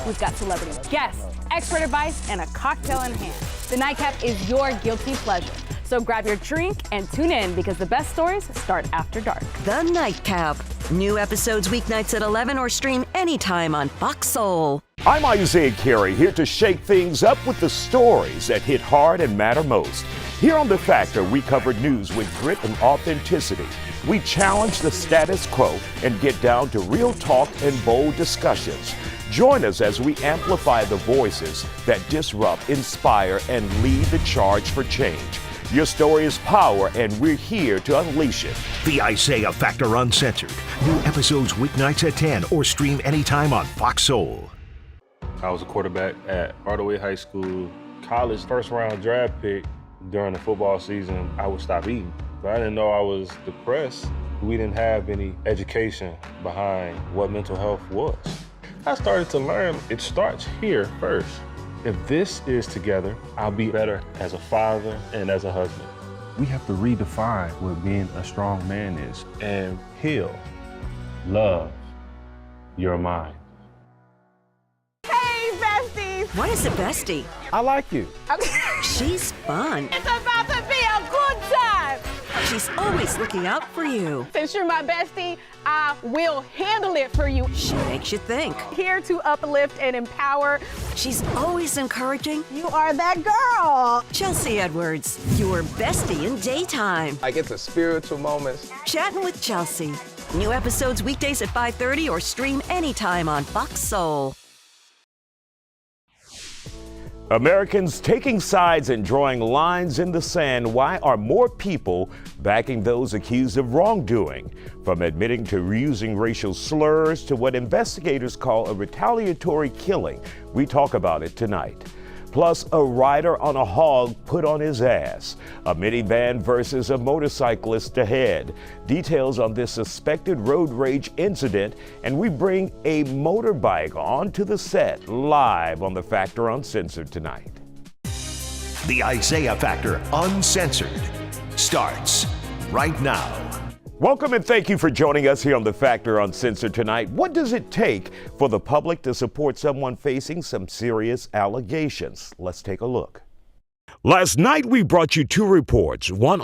We've got celebrity guests, expert advice, and a cocktail in hand. The Nightcap is your guilty pleasure. So grab your drink and tune in because the best stories start after dark. The Nightcap. New episodes weeknights at 11 or stream anytime on Fox Soul. I'm Isaiah Carey, here to shake things up with the stories that hit hard and matter most. Here on The Factor, we cover news with grit and authenticity. We challenge the status quo and get down to real talk and bold discussions. Join us as we amplify the voices that disrupt, inspire, and lead the charge for change. Your story is power, and we're here to unleash it. The Isaiah Factor Uncensored. New episodes weeknights at 10 or stream anytime on Fox Soul. I was a quarterback at Hardaway High School. College first round draft pick. During the football season, I would stop eating. But I didn't know I was depressed. We didn't have any education behind what mental health was. I started to learn it starts here first. If this is together, I'll be better as a father and as a husband. We have to redefine what being a strong man is and heal, love your mind. Hey, besties. What is a bestie? I like you. She's fun. It's about to be a good time. She's always looking out for you. Since you're my bestie, I will handle it for you. She makes you think. Here to uplift and empower. She's always encouraging. You are that girl. Chelsea Edwards, your bestie in daytime. Like it's a spiritual moment. Chatting with Chelsea. New episodes weekdays at 5:30 or stream anytime on Fox Soul. Americans taking sides and drawing lines in the sand. Why are more people backing those accused of wrongdoing? From admitting to using racial slurs to what investigators call a retaliatory killing. We talk about it tonight. Plus, a rider on a hog put on his ass. A minivan versus a motorcyclist ahead. Details on this suspected road rage incident, and we bring a motorbike onto the set live on The Factor Uncensored tonight. The Isaiah Factor Uncensored starts right now. Welcome and thank you for joining us here on The Factor Uncensored tonight. What does it take for the public to support someone facing some serious allegations? Let's take a look. Last night we brought you two reports, one